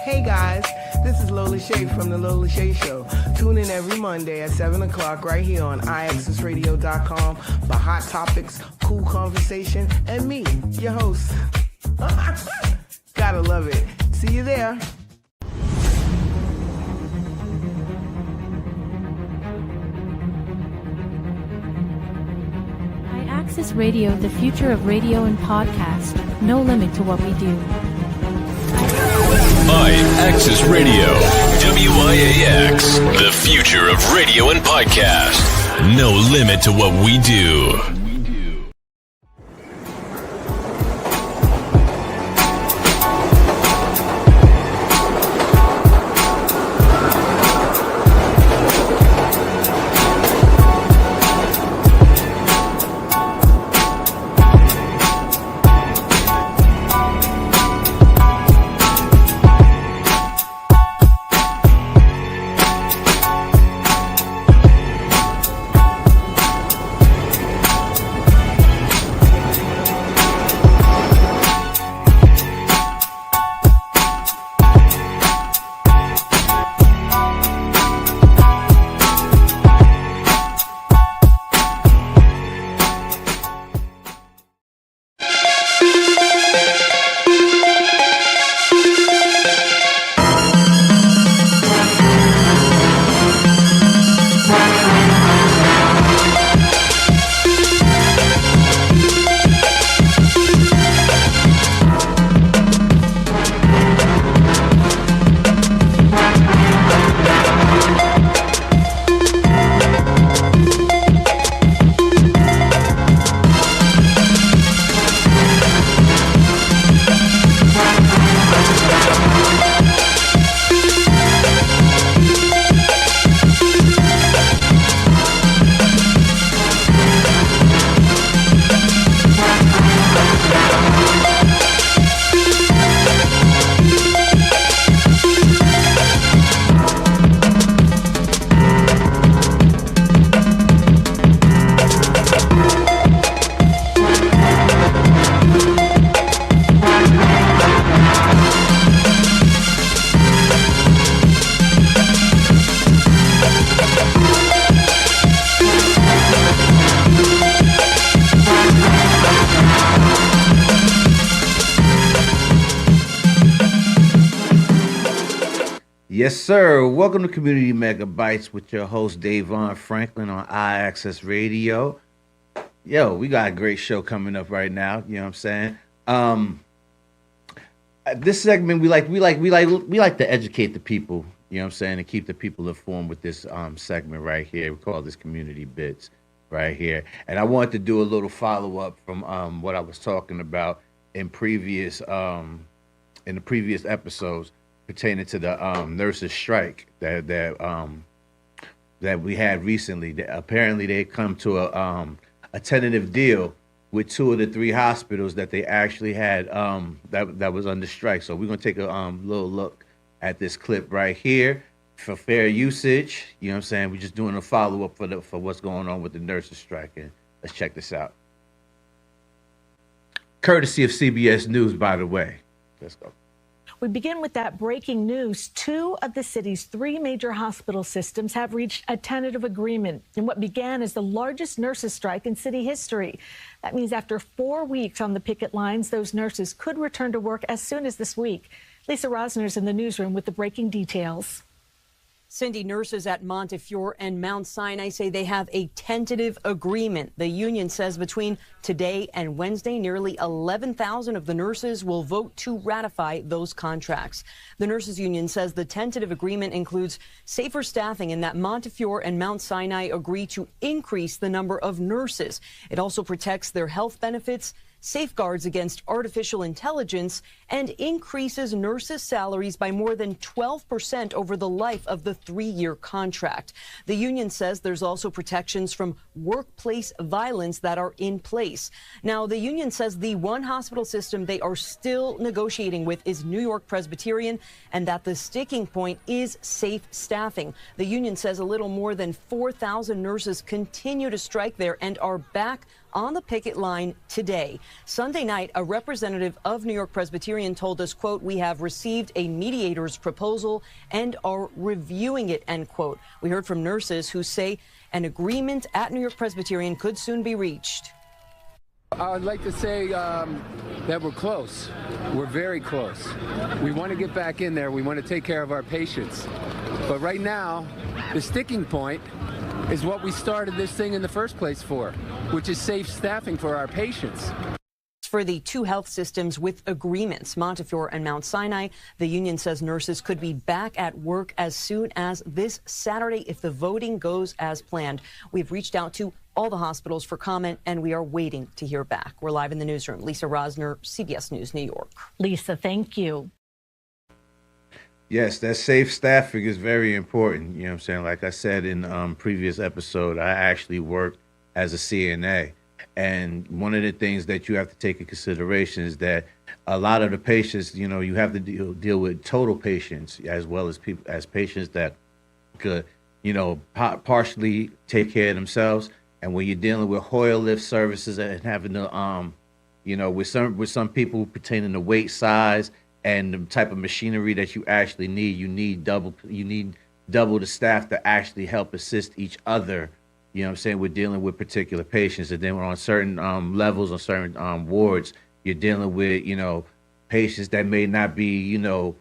Hey guys, this is Lola Shea from The Lola Shea Show. Tune in every Monday at 7 o'clock right here on IAXISRADIO.com for hot topics, cool conversation, and me, your host. Gotta love it. See you there. IAXIS Radio, the future of radio and podcast. No limit to what we do. IAXIS Radio, WIAX, the future of radio and podcast. No limit to what we do. Yes, sir. Welcome to Community Megabytes with your host, DAVON Franklin on IAXIS Radio. Yo, we got a great show coming up right now. You know what I'm saying? This segment, we like to educate the people, you know what I'm saying, and keep the people informed with this segment right here. We call this Community Bits right here. And I wanted to do a little follow-up from what I was talking about in the previous episodes, pertaining to the nurses' strike that we had recently. Apparently, they come to a tentative deal with 2 of the 3 hospitals that they actually had that was under strike. So we're gonna take a little look at this clip right here for fair usage. You know what I'm saying? We're just doing a follow up for what's going on with the nurses' strike. And let's check this out. Courtesy of CBS News, by the way. Let's go. We begin with that breaking news. 2 of the city's 3 major hospital systems have reached a tentative agreement in what began as the largest nurses' strike in city history. That means after 4 weeks on the picket lines, those nurses could return to work as soon as this week. Lisa Rosner's in the newsroom with the breaking details. Cindy, nurses at Montefiore and Mount Sinai say they have a tentative agreement. The union says between today and Wednesday, nearly 11,000 of the nurses will vote to ratify those contracts. The nurses union says the tentative agreement includes safer staffing and that Montefiore and Mount Sinai agree to increase the number of nurses. It also protects their health benefits, safeguards against artificial intelligence, and increases nurses' salaries by more than 12% over the life of the 3-year contract. The union says there's also protections from workplace violence that are in place. Now, the union says the one hospital system they are still negotiating with is New York Presbyterian, and that the sticking point is safe staffing. The union says a little more than 4,000 nurses continue to strike there and are back on the picket line today. Sunday night, a representative of New York Presbyterian told us, quote, "We have received a mediator's proposal and are reviewing it," end quote. We heard from nurses who say an agreement at New York Presbyterian could soon be reached. I'd like to say that we're close. We're very close. We want to get back in there. We want to take care of our patients. But right now, the sticking point is what we started this thing in the first place for, which is safe staffing for our patients. For the two health systems with agreements, Montefiore and Mount Sinai, the union says nurses could be back at work as soon as this Saturday if the voting goes as planned. We've reached out to all the hospitals for comment, and we are waiting to hear back. We're live in the newsroom. Lisa Rosner, CBS News, New York. Lisa, thank you. Yes, that safe staffing is very important. You know what I'm saying? Like I said in previous episode, I actually worked as a CNA. And one of the things that you have to take in consideration is that a lot of the patients, you know, you have to deal with total patients as well as patients that could, you know, partially take care of themselves. And when you're dealing with Hoyer lift services and having to, you know, with some people pertaining to weight size and the type of machinery that you actually need, you need double the staff to actually help assist each other. You know what I'm saying? We're dealing with particular patients. And then on certain levels, on certain wards, you're dealing with, you know, patients that may not be, you know,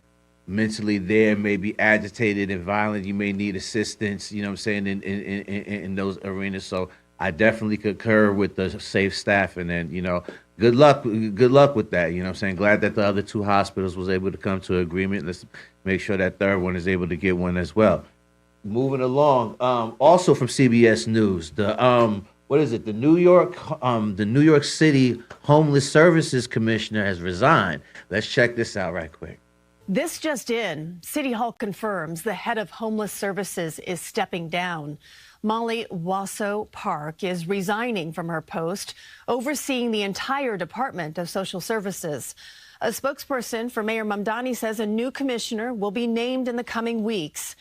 mentally there, may be agitated and violent. You may need assistance, you know what I'm saying, in those arenas. So I definitely concur with the safe staffing, and, you know, good luck with that. You know what I'm saying? Glad that the other two hospitals was able to come to an agreement. Let's make sure that third one is able to get one as well. Moving along, also from CBS News, the what is it? The New York City Homeless Services Commissioner has resigned. Let's check this out right quick. This just in, City Hall confirms the head of Homeless Services is stepping down. Molly Wasso Park is resigning from her post, overseeing the entire Department of Social Services. A spokesperson for Mayor Mamdani says a new commissioner will be named in the coming weeks.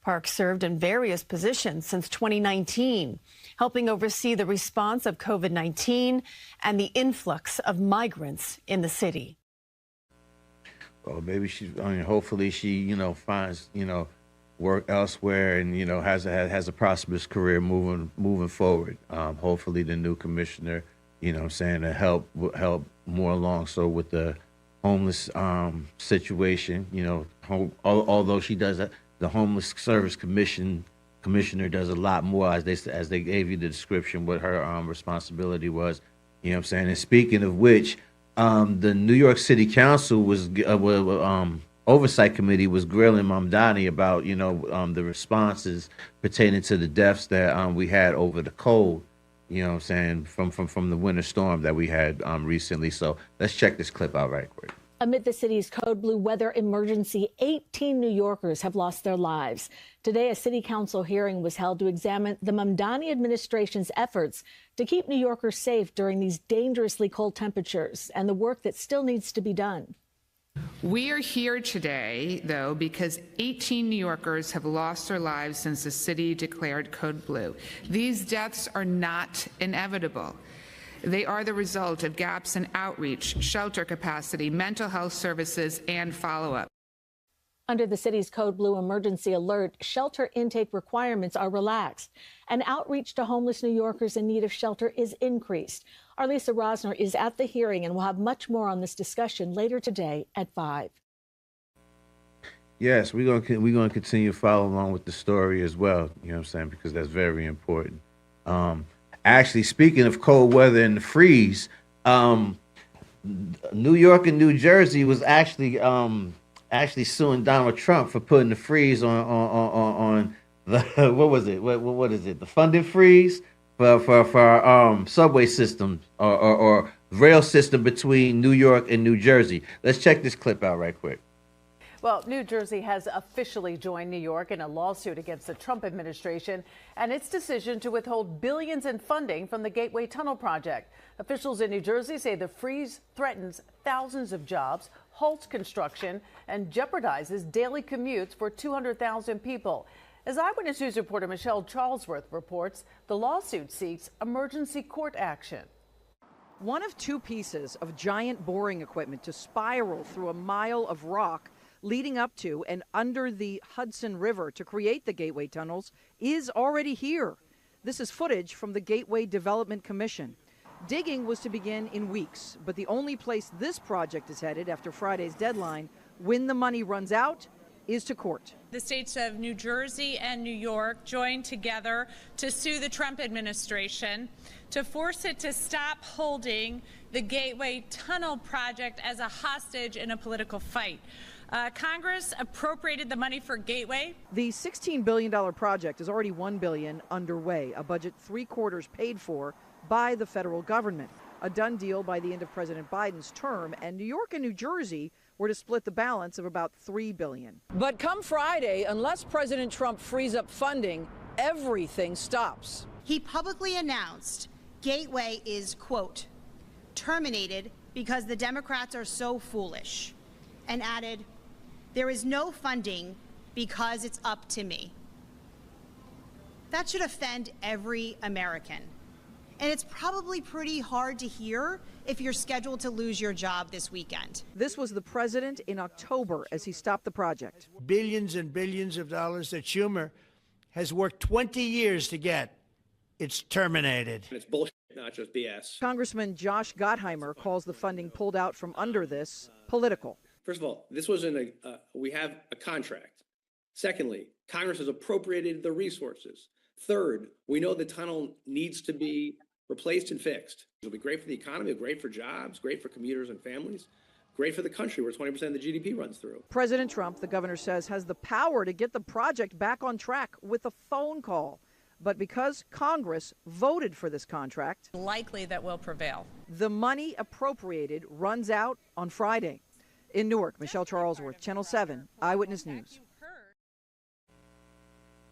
Park served in various positions since 2019, helping oversee the response of COVID-19 and the influx of migrants in the city. Well, maybe hopefully she, you know, finds, you know, work elsewhere and, you know, has a prosperous career moving forward. Hopefully the new commissioner, you know what I'm saying, to help more along. So with the homeless situation, you know, although she does that, the Homeless Service Commissioner does a lot more, as they gave you the description what her responsibility was. You know what I'm saying? And speaking of which, the New York City Council was Oversight Committee was grilling Mamdani about, you know, the responses pertaining to the deaths that we had over the cold. You know what I'm saying? From the winter storm that we had recently. So let's check this clip out right quick. Amid the city's code blue weather emergency, 18 New Yorkers have lost their lives. Today, a city council hearing was held to examine the Mamdani administration's efforts to keep New Yorkers safe during these dangerously cold temperatures and the work that still needs to be done. We are here today, though, because 18 New Yorkers have lost their lives since the city declared code blue. These deaths are not inevitable. They are the result of gaps in outreach, shelter capacity, mental health services, and follow-up. Under the city's code blue emergency alert, shelter intake requirements are relaxed, and outreach to homeless New Yorkers in need of shelter is increased. Our Lisa Rosner is at the hearing, and we'll have much more on this discussion later today at 5. Yes, we're gonna continue to follow along with the story as well. You know what I'm saying? Because that's very important. Actually, speaking of cold weather and the freeze, New York and New Jersey was actually suing Donald Trump for putting the freeze on the what is it? The funding freeze for subway system or rail system between New York and New Jersey. Let's check this clip out right quick. Well, New Jersey has officially joined New York in a lawsuit against the Trump administration and its decision to withhold billions in funding from the Gateway Tunnel project. Officials in New Jersey say the freeze threatens thousands of jobs, halts construction, and jeopardizes daily commutes for 200,000 people. As Eyewitness News reporter Michelle Charlesworth reports, the lawsuit seeks emergency court action. One of two pieces of giant boring equipment to spiral through a mile of rock leading up to and under the Hudson River to create the Gateway tunnels is already here. This is footage from the Gateway Development Commission. Digging was to begin in weeks, but the only place this project is headed after Friday's deadline, when the money runs out, is to court. The states of New Jersey and New York joined together to sue the Trump administration to force it to stop holding the Gateway Tunnel project as a hostage in a political fight. Congress appropriated the money for Gateway. The $16 billion project is already $1 billion underway, a budget 3/4 paid for by the federal government. A done deal by the end of President Biden's term, and New York and New Jersey were to split the balance of about $3 billion. But come Friday, unless President Trump frees up funding, everything stops. He publicly announced Gateway is, quote, terminated because the Democrats are so foolish, and added, there is no funding because it's up to me. That should offend every American. And it's probably pretty hard to hear if you're scheduled to lose your job this weekend. This was the president in October as he stopped the project. Billions and billions of dollars that Schumer has worked 20 years to get. It's terminated. It's bullshit, not just BS. Congressman Josh Gottheimer calls the funding pulled out from under this political. First of all, this wasn't we have a contract. Secondly, Congress has appropriated the resources. Third, we know the tunnel needs to be replaced and fixed. It'll be great for the economy, great for jobs, great for commuters and families, great for the country where 20% of the GDP runs through. President Trump, the governor says, has the power to get the project back on track with a phone call. But because Congress voted for this contract, Likely that will prevail. the money appropriated runs out on Friday. In Newark, Michelle Charlesworth, Channel 7, Eyewitness News.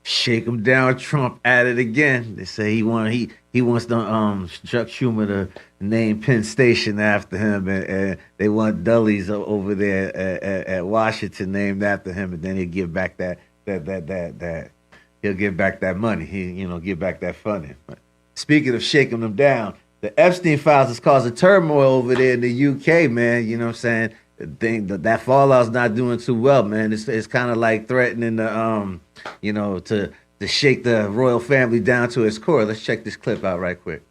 Shake him down, Trump at it again. They say he wants the Chuck Schumer to name Penn Station after him, and they want Dulles over there at Washington named after him, and then he'll give back that he'll give back that money. Give back that funding. But speaking of shaking them down, the Epstein files is causing turmoil over there in the UK, man. You know what I'm saying? That fallout's not doing too well, man. It's kind of like threatening to to shake the royal family down to its core. Let's check this clip out right quick.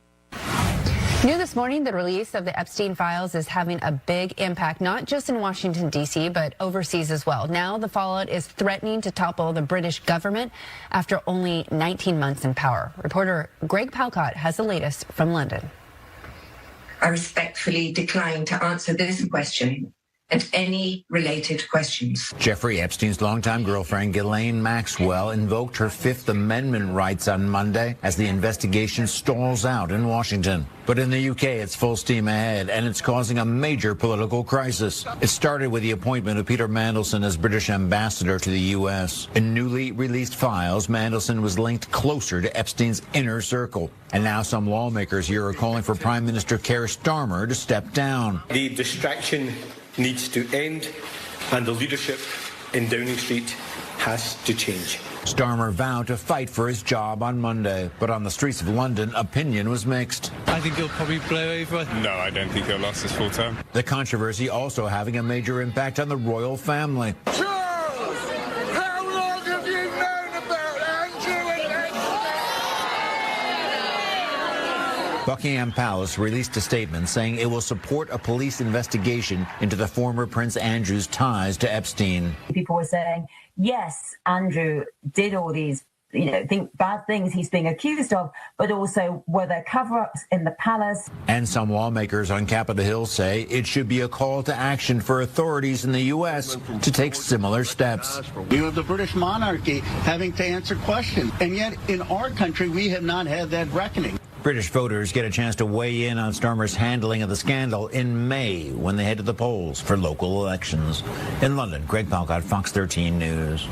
New this morning, the release of the Epstein files is having a big impact, not just in Washington, D.C., but overseas as well. Now the fallout is threatening to topple the British government after only 19 months in power. Reporter Greg Palcott has the latest from London. I respectfully decline to answer this question and any related questions. Jeffrey Epstein's longtime girlfriend, Ghislaine Maxwell, invoked her Fifth Amendment rights on Monday as the investigation stalls out in Washington. But in the UK, it's full steam ahead, and it's causing a major political crisis. It started with the appointment of Peter Mandelson as British ambassador to the U.S. In newly released files, Mandelson was linked closer to Epstein's inner circle. And now some lawmakers here are calling for Prime Minister Keir Starmer to step down. The distraction needs to end, and the leadership in Downing Street has to change. Starmer vowed to fight for his job on Monday, but on the streets of London, opinion was mixed. I think he'll probably blow over. No, I don't think he'll last his full term. The controversy also having a major impact on the royal family. Charles, how long have you known about Andrew and Buckingham Palace released a statement saying it will support a police investigation into the former Prince Andrew's ties to Epstein. People were saying, yes, Andrew did all these, bad things he's being accused of, but also were there cover-ups in the palace? And some lawmakers on Capitol Hill say it should be a call to action for authorities in the U.S. to take similar steps. You have the British monarchy having to answer questions, and yet in our country we have not had that reckoning. British voters get a chance to weigh in on Starmer's handling of the scandal in May when they head to the polls for local elections. In London, Greg Palcott, Fox 13 News.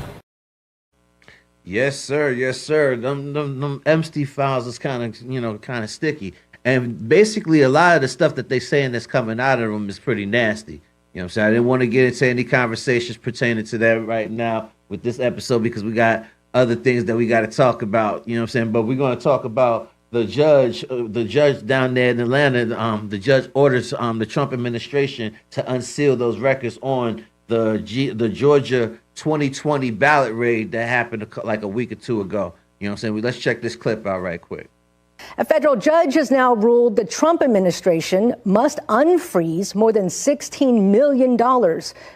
Yes, sir. Yes, sir. Them Epstein files is kind of sticky. And basically a lot of the stuff that they saying that's coming out of them is pretty nasty. You know what I'm saying? I didn't want to get into any conversations pertaining to that right now with this episode because we got other things that we got to talk about. You know what I'm saying? But we're going to talk about the judge down there in Atlanta, the judge orders the Trump administration to unseal those records on the Georgia 2020 ballot raid that happened like a week or two ago. You know what I'm saying? Let's check this clip out right quick. A federal judge has now ruled the Trump administration must unfreeze more than $16 million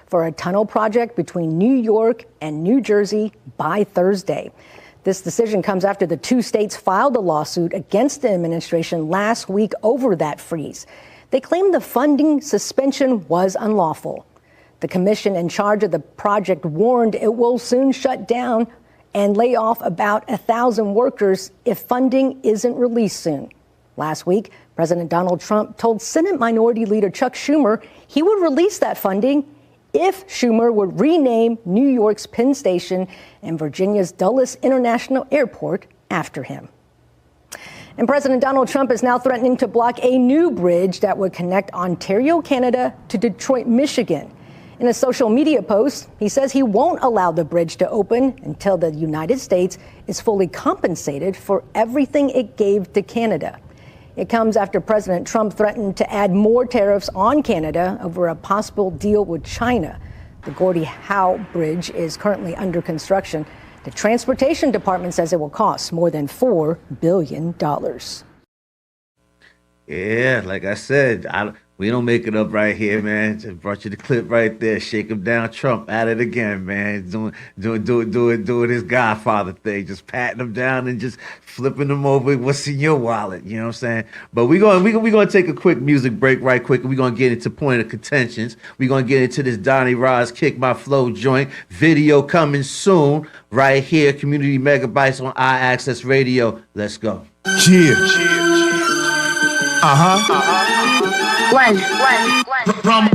for a tunnel project between New York and New Jersey by Thursday. This decision comes after the two states filed a lawsuit against the administration last week over that freeze. They claim the funding suspension was unlawful. The commission in charge of the project warned it will soon shut down and lay off about 1,000 workers if funding isn't released soon. Last week, President Donald Trump told Senate Minority Leader Chuck Schumer he would release that funding if Schumer would rename New York's Penn Station and Virginia's Dulles International Airport after him. And President Donald Trump is now threatening to block a new bridge that would connect Ontario, Canada to Detroit, Michigan. In a social media post, he says he won't allow the bridge to open until the United States is fully compensated for everything it gave to Canada. It comes after President Trump threatened to add more tariffs on Canada over a possible deal with China. The Gordie Howe Bridge is currently under construction. The Transportation Department says it will cost more than $4 billion. Yeah, like I said, we don't make it up right here, man. Just brought you the clip right there. Shake him down, Trump at it again, man. Doing his Godfather thing, just patting him down and just flipping him over. What's in your wallet? You know what I'm saying? But we're gonna take a quick music break right quick. We're gonna get into point of contentions. We're gonna get into this Donnie Ross Kick My Flow joint video coming soon right here. Community Megabytes on IAXISRADIO. Let's go.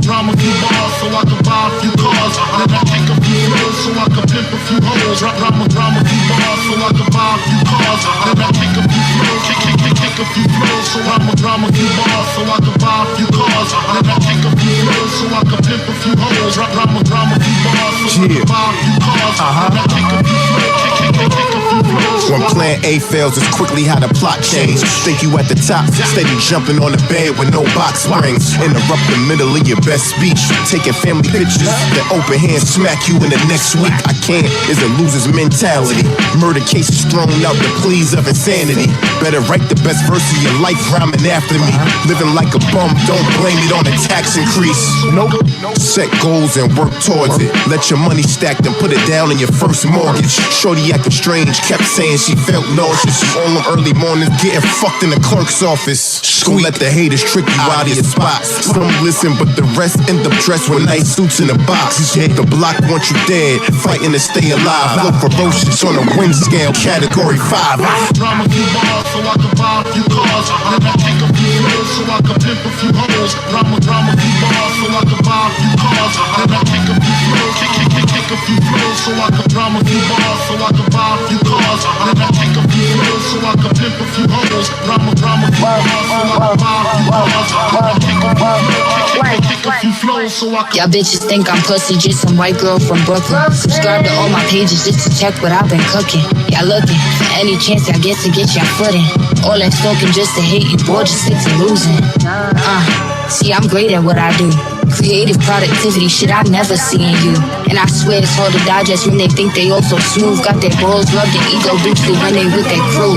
Drama few bars so I can buy a few cars. Then I take a few flows so I can pimp a few hoes. Drama few bars so I can buy a few cars. Then I take a few flows, take a few flows. So drama few bars so I can buy a few cars. Then I take a few flows so I can pimp a few hoes. Drama few bars so I can buy a few cars. Then I take a few flows, take a few flows. When plan A fails, it's quickly how the plot change. Think you at the top, steady jumping on the bed with no box springs. Interrupt the middle of your best speech, taking family pictures, then open hands smack you in the next week. I can't is a loser's mentality. Murder cases thrown out the pleas of insanity. Better write the best verse of your life rhyming after me. Living like a bum, don't blame it on a tax increase. Nope. Set goals and work towards it. Let your money stack and put it down in your first mortgage. Shorty acting strange, kept saying she felt nauseous. All them early mornings getting fucked in the clerk's office. School let the haters trick you out of your spots. Some listen, but the rest end up dressed with nice suits in a box. The block wants you dead, fighting to stay alive. Look ferocious on a wind scale, category 5. Drama few bars so I can buy a few cars. Then I take a few flows so I can pimp a few hoes. Drama few bars so I can buy a few cars. Then I take a few flows, take a few flows so I can drama few bars so I can buy a few cars. Then I take a few flows so I can pimp a few hoes. Drama few bars so I can buy a few cars. Then I take a few flows, take a few flows so I can. Y'all bitches think I'm pussy, just some white girl from Brooklyn. Subscribe to all my pages just to check what I've been cooking. Y'all looking for any chance I get to get y'all foot in. All that talking just to hate you, boy, just stick to losing. See, I'm great at what I do. Creative productivity, shit I never see in you. And I swear it's hard to digest when they think they all so smooth. Got their balls rubbed and ego boosted when they with their crew.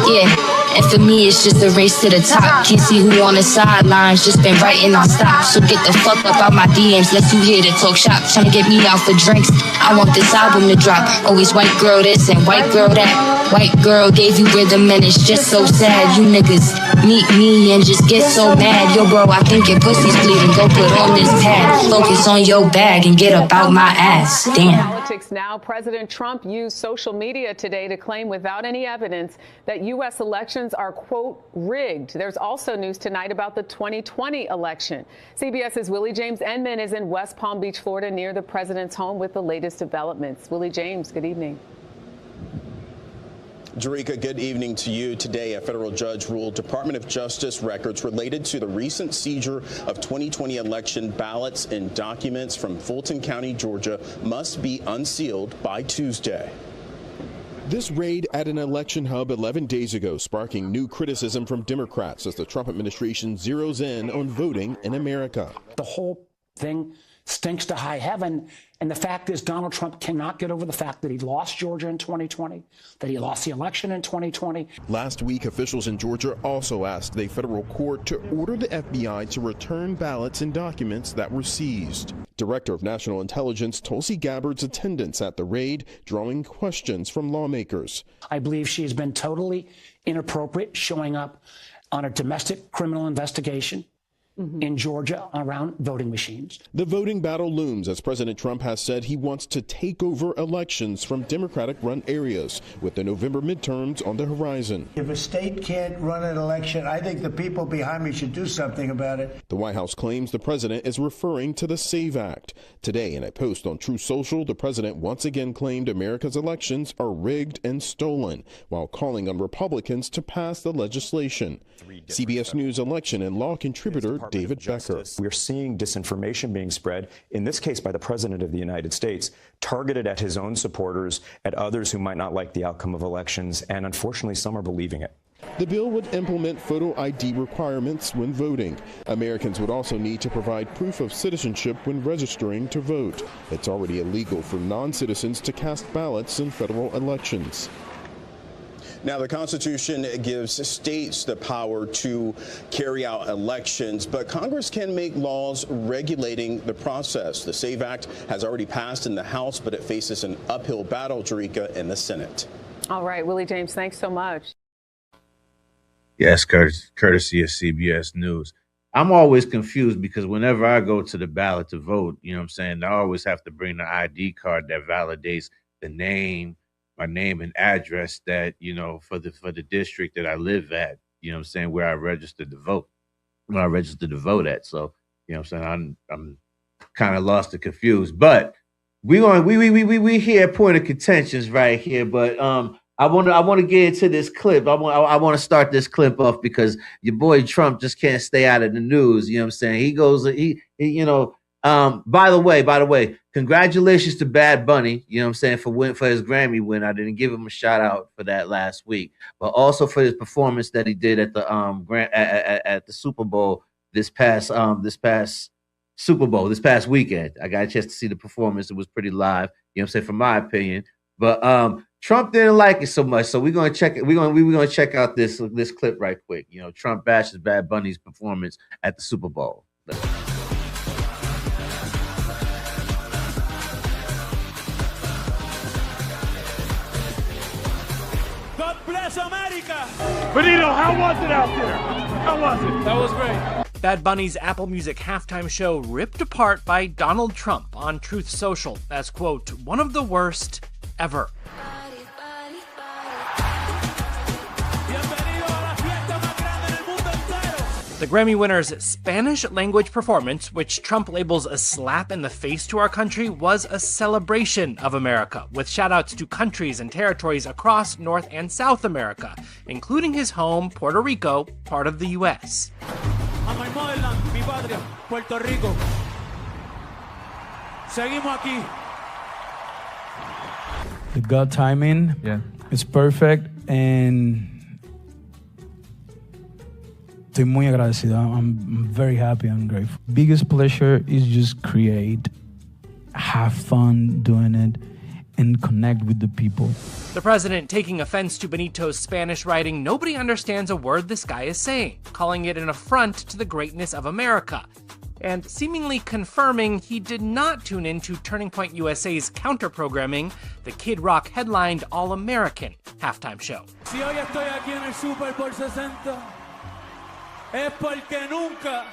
Yeah. And for me, it's just a race to the top. Can't see who on the sidelines, just been writing on stop. So get the fuck up out my DMs, let you hear the talk shop. Tryna get me out for drinks, I want this album to drop. Always white girl this and white girl that. White girl gave you rhythm and it's just so sad. You niggas meet me and just get so mad. Yo bro, I think your pussy's bleeding, go put on this pad. Focus on your bag and get up out my ass, damn. Politics now, President Trump used social media today to claim without any evidence that U.S. elections are, quote, rigged. There's also news tonight about the 2020 election. CBS's Willie James Enman is in West Palm Beach, Florida, near the president's home with the latest developments. Willie James, good evening. Jerika, good evening to you. Today, a federal judge ruled Department of Justice records related to the recent seizure of 2020 election ballots and documents from Fulton County, Georgia, must be unsealed by Tuesday. This raid at an election hub 11 days ago sparking new criticism from Democrats as the Trump administration zeroes in on voting in America. The whole thing stinks to high heaven. And the fact is, Donald Trump cannot get over the fact that he lost Georgia in 2020, that he lost the election in 2020. Last week, officials in Georgia also asked a federal court to order the FBI to return ballots and documents that were seized. Director of National Intelligence Tulsi Gabbard's attendance at the raid drawing questions from lawmakers. I believe she has been totally inappropriate, showing up on a domestic criminal investigation in Georgia around voting machines. The voting battle looms as President Trump has said he wants to take over elections from Democratic-run areas with the November midterms on the horizon. If a state can't run an election, I think the people behind me should do something about it. The White House claims the president is referring to the SAVE Act. Today, in a post on Truth Social, the president once again claimed America's elections are rigged and stolen, while calling on Republicans to pass the legislation. CBS News election and law contributor David Becker. We're seeing disinformation being spread, in this case by the President of the United States, targeted at his own supporters, at others who might not like the outcome of elections, and unfortunately some are believing it. The bill would implement photo ID requirements when voting. Americans would also need to provide proof of citizenship when registering to vote. It's already illegal for non-citizens to cast ballots in federal elections. Now, the Constitution gives states the power to carry out elections, but Congress can make laws regulating the process. The SAVE Act has already passed in the House, but it faces an uphill battle, Jerika, in the Senate. All right, Willie James, thanks so much. Yes, courtesy of CBS News. I'm always confused because whenever I go to the ballot to vote, you know what I'm saying, I always have to bring the ID card that validates the name, my name and address that, you know, for the district that I live at, you know what I'm saying, where I registered to vote, at. So, you know what I'm saying, I'm kind of lost and confused. But we hear point of contentions right here, but I want to get into this clip. I want to start this clip off because your boy Trump just can't stay out of the news, you know what I'm saying? He goes by the way, congratulations to Bad Bunny, you know what I'm saying, for his Grammy win. I didn't give him a shout out for that last week, but also for his performance that he did at the at the Super Bowl this past weekend. I got a chance to see the performance. It was pretty live, you know what I'm saying, from my opinion. But Trump didn't like it so much, so we're gonna check out this clip right quick. You know, Trump bashes Bad Bunny's performance at the Super Bowl. God bless America! Benito, how was it out there? How was it? That was great. Bad Bunny's Apple Music halftime show ripped apart by Donald Trump on Truth Social as, quote, one of the worst ever. The Grammy winner's Spanish-language performance, which Trump labels a slap in the face to our country, was a celebration of America, with shout-outs to countries and territories across North and South America, including his home, Puerto Rico, part of the U.S. A my motherland, mi patria, Puerto Rico. Seguimos aquí. The God timing, it's perfect, and estoy muy agradecido. I'm very happy and grateful. Biggest pleasure is just create, have fun doing it, and connect with the people. The president taking offense to Benito's Spanish writing, nobody understands a word this guy is saying, calling it an affront to the greatness of America, and seemingly confirming he did not tune into Turning Point USA's counter-programming, the Kid Rock headlined All-American halftime show. Si hoy estoy aquí en el Super por 60, es porque nunca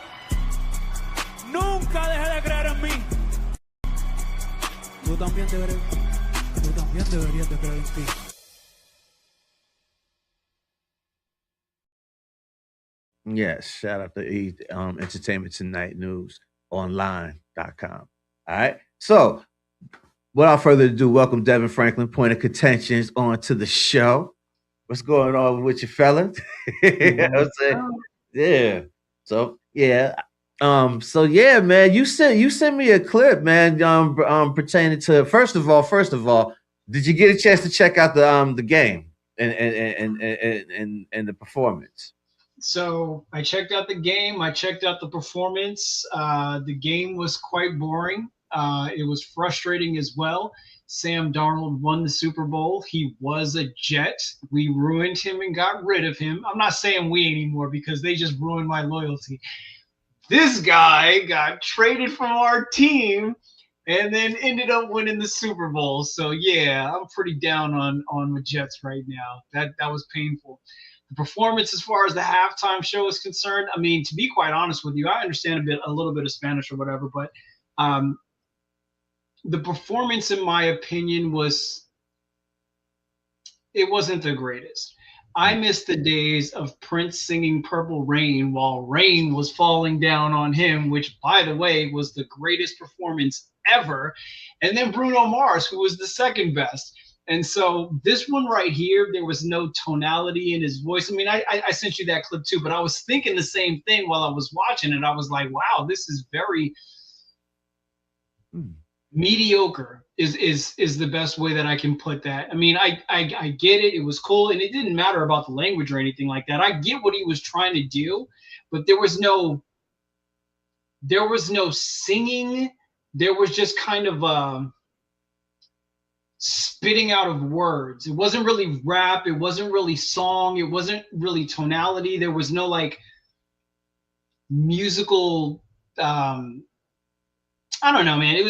dejé de creer en mí. Tú también deberías de creer en ti. Yes, shout out to Entertainment Tonight News Online.com. All right. So, without further ado, welcome Devin Franklin, Point of Contentions, on to the show. What's going on with you, fella? You know what I'm saying? Yeah. So yeah. Man, you sent me a clip, man. Pertaining to first of all, Did you get a chance to check out the game and the performance? So I checked out the game. I checked out the performance. The game was quite boring. It was frustrating as well. Sam Darnold won the Super Bowl. He was a Jet. We ruined him and got rid of him. I'm not saying we anymore because they just ruined my loyalty. This guy got traded from our team and then ended up winning the Super Bowl. So yeah, I'm pretty down on the Jets right now. That was painful. The performance as far as the halftime show is concerned, I mean, to be quite honest with you, I understand a little bit of Spanish or whatever, but the performance, in my opinion, wasn't the greatest. I miss the days of Prince singing Purple Rain while rain was falling down on him, which, by the way, was the greatest performance ever. And then Bruno Mars, who was the second best. And so this one right here, there was no tonality in his voice. I mean, I sent you that clip too, but I was thinking the same thing while I was watching it. I was like, wow, this is very mediocre is the best way that I can put that. I mean, I get it. It was cool. And it didn't matter about the language or anything like that. I get what he was trying to do, but there was no singing. There was just kind of spitting out of words. It wasn't really rap. It wasn't really song. It wasn't really tonality. There was no like musical, I don't know, man. It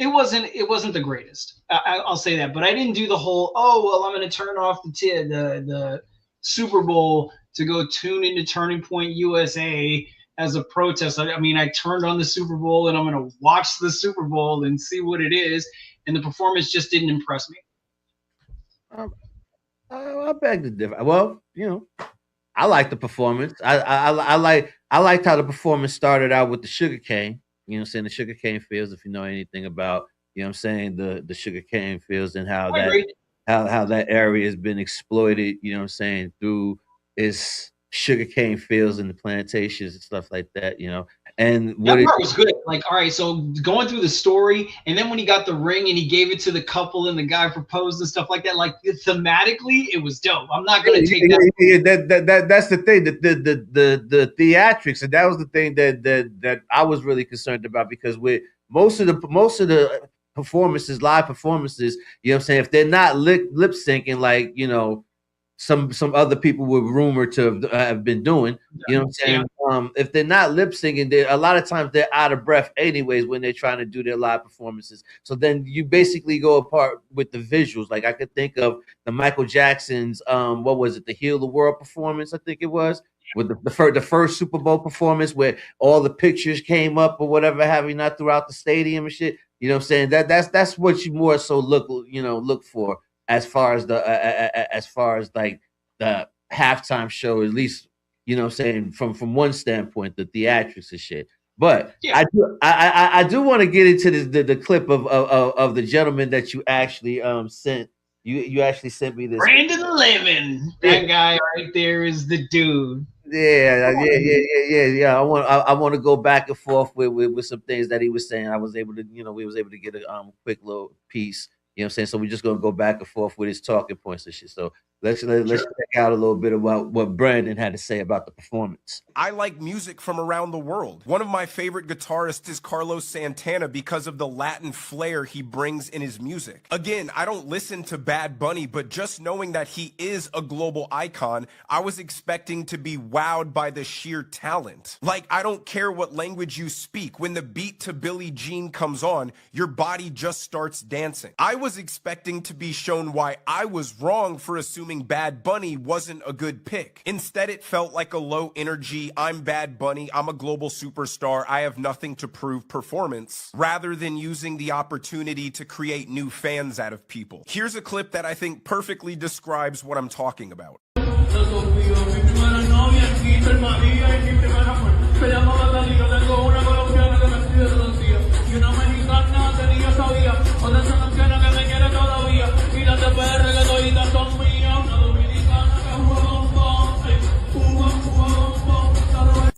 wasn't the greatest. I'll say that, but I didn't do the whole, oh, well, I'm going to turn off the Super Bowl to go tune into Turning Point USA as a protest. I mean, I turned on the Super Bowl and I'm going to watch the Super Bowl and see what it is. And the performance just didn't impress me. I beg to differ. Well, you know, I like the performance. I liked how the performance started out with the sugarcane. You know what I'm saying? The sugarcane fields, if you know anything about, you know what I'm saying, the sugarcane fields and how that area has been exploited, you know what I'm saying, through its sugarcane fields and the plantations and stuff like that, you know. And that part was good. Like, all right, so going through the story, and then when he got the ring and he gave it to the couple and the guy proposed and stuff like that, like thematically, it was dope. I'm not gonna take that. Yeah, that's the thing. The theatrics, and that was the thing that I was really concerned about, because with most of the performances, live performances, you know what I'm saying, if they're not lip syncing, like, you know, some other people were rumored to have been doing, you know what I'm saying? Yeah. If they're not lip syncing, a lot of times they're out of breath anyways when they're trying to do their live performances. So then you basically go apart with the visuals. Like I could think of the Michael Jackson's, what was it? The Heal the World performance, I think it was, with the first Super Bowl performance where all the pictures came up or whatever, having not throughout the stadium and shit. You know what I'm saying? That's what you more so look for. As far as like the halftime show, at least, you know what I'm saying, from one standpoint, the theatrics and shit. But yeah. I do want to get into the clip of the gentleman that you actually sent. You actually sent me this. Brandon Lemon. That guy right there is the dude. Yeah. I want to go back and forth with some things that he was saying. I was able to, you know, we was able to get a quick little piece. You know what I'm saying? So we're just gonna go back and forth with his talking points and shit. So let's check out a little bit about what Brandon had to say about the performance. I like music from around the world. One of my favorite guitarists is Carlos Santana because of the Latin flair he brings in his music. Again, I don't listen to Bad Bunny, but just knowing that he is a global icon, I was expecting to be wowed by the sheer talent. Like, I don't care what language you speak. When the beat to Billie Jean comes on, your body just starts dancing. I was expecting to be shown why I was wrong for assuming Bad Bunny wasn't a good pick. Instead, it felt like a low energy, I'm Bad Bunny, I'm a global superstar, I have nothing to prove performance, rather than using the opportunity to create new fans out of people. Here's a clip that I think perfectly describes what I'm talking about.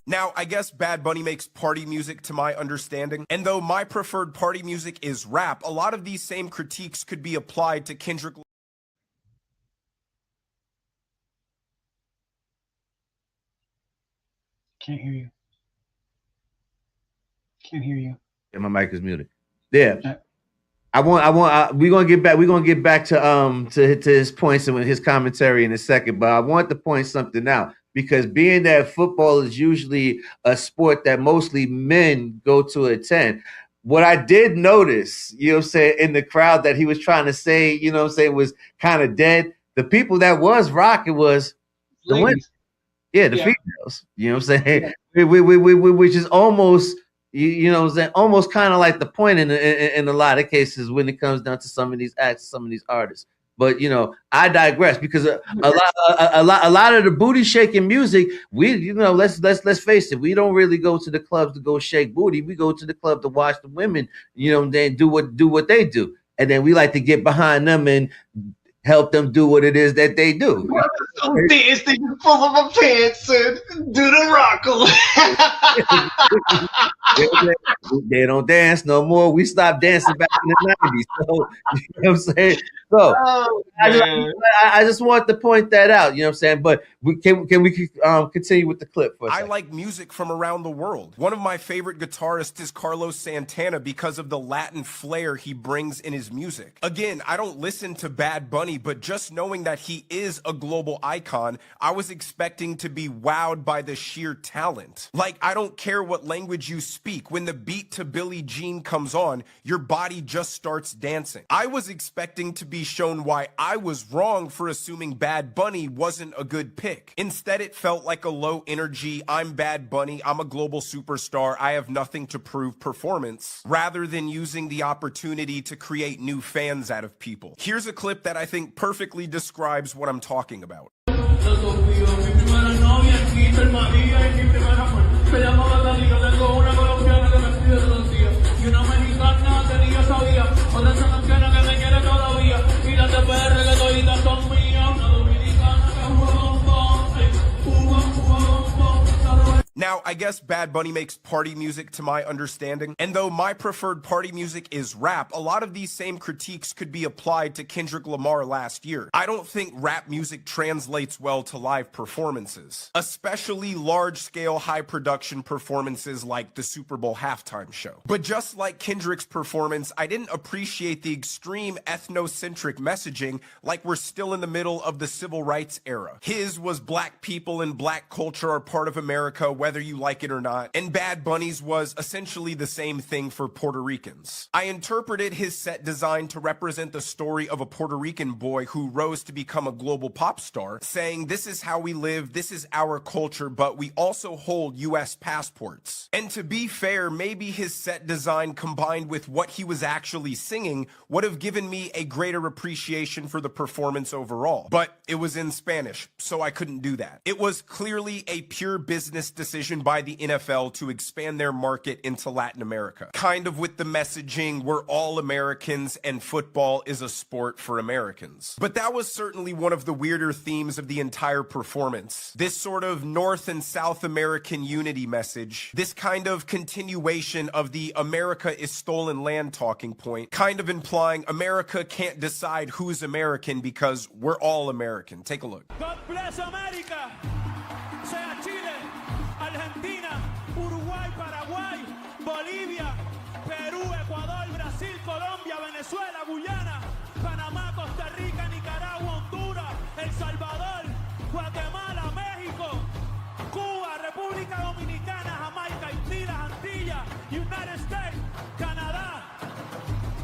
Now, Now, I guess Bad Bunny makes party music to my understanding, and though my preferred party music is rap, a lot of these same critiques could be applied to Kendrick. Can't hear you. Can't hear you. Yeah, my mic is muted. Yeah. We're gonna get back to his points and his commentary in a second, but I want to point something out, because being that football is usually a sport that mostly men go to attend, what I did notice, you know what I'm saying, in the crowd that he was trying to say, you know what I'm saying, was kind of dead. The people that was rocking was the women. Yeah, the females. You know what I'm saying? Yeah. Which is almost, you know what I'm saying, almost kind of like the point in a lot of cases when it comes down to some of these acts, some of these artists. But you know, I digress, because a lot of the booty shaking music, let's face it, we don't really go to the clubs to go shake booty. We go to the club to watch the women, you know, then do what they do, and then we like to get behind them and help them do what it is that they do. Dance, they can pull up my pants and do the rock. They don't dance no more. We stopped dancing back in the 90s. So, you know what I'm saying? So I just want to point that out. You know what I'm saying? But we continue with the clip for a second? I like music from around the world. One of my favorite guitarists is Carlos Santana because of the Latin flair he brings in his music. Again, I don't listen to Bad Bunny, but just knowing that he is a global icon, I was expecting to be wowed by the sheer talent. Like, I don't care what language you speak. When the beat to Billie Jean comes on, your body just starts dancing. I was expecting to be shown why I was wrong for assuming Bad Bunny wasn't a good pick. Instead, it felt like a low energy, I'm Bad Bunny, I'm a global superstar, I have nothing to prove performance, rather than using the opportunity to create new fans out of people. Here's a clip that I think perfectly describes what I'm talking about. Now, I guess Bad Bunny makes party music to my understanding, and though my preferred party music is rap, a lot of these same critiques could be applied to Kendrick Lamar last year. I don't think rap music translates well to live performances, especially large-scale, high-production performances like the Super Bowl halftime show. But just like Kendrick's performance, I didn't appreciate the extreme ethnocentric messaging like we're still in the middle of the civil rights era. His was black people and black culture are part of America, whether you like it or not, and Bad Bunny's was essentially the same thing for Puerto Ricans. I interpreted his set design to represent the story of a Puerto Rican boy who rose to become a global pop star, saying this is how we live, this is our culture, but we also hold US passports. And to be fair, maybe his set design combined with what he was actually singing would have given me a greater appreciation for the performance overall. But it was in Spanish, so I couldn't do that. It was clearly a pure business decision by the NFL to expand their market into Latin America. Kind of with the messaging, we're all Americans and football is a sport for Americans. But that was certainly one of the weirder themes of the entire performance. This sort of North and South American unity message, this kind of continuation of the America is stolen land talking point, kind of implying America can't decide who's American because we're all American. Take a look. God bless America. Sea Chile, Argentina, Uruguay, Paraguay, Bolivia, Perú, Ecuador, Brasil, Colombia, Venezuela, Guyana, Panamá, Costa Rica, Nicaragua, Honduras, El Salvador, Guatemala, México, Cuba, República Dominicana, Jamaica, Haití, las Antillas, United States, Canadá,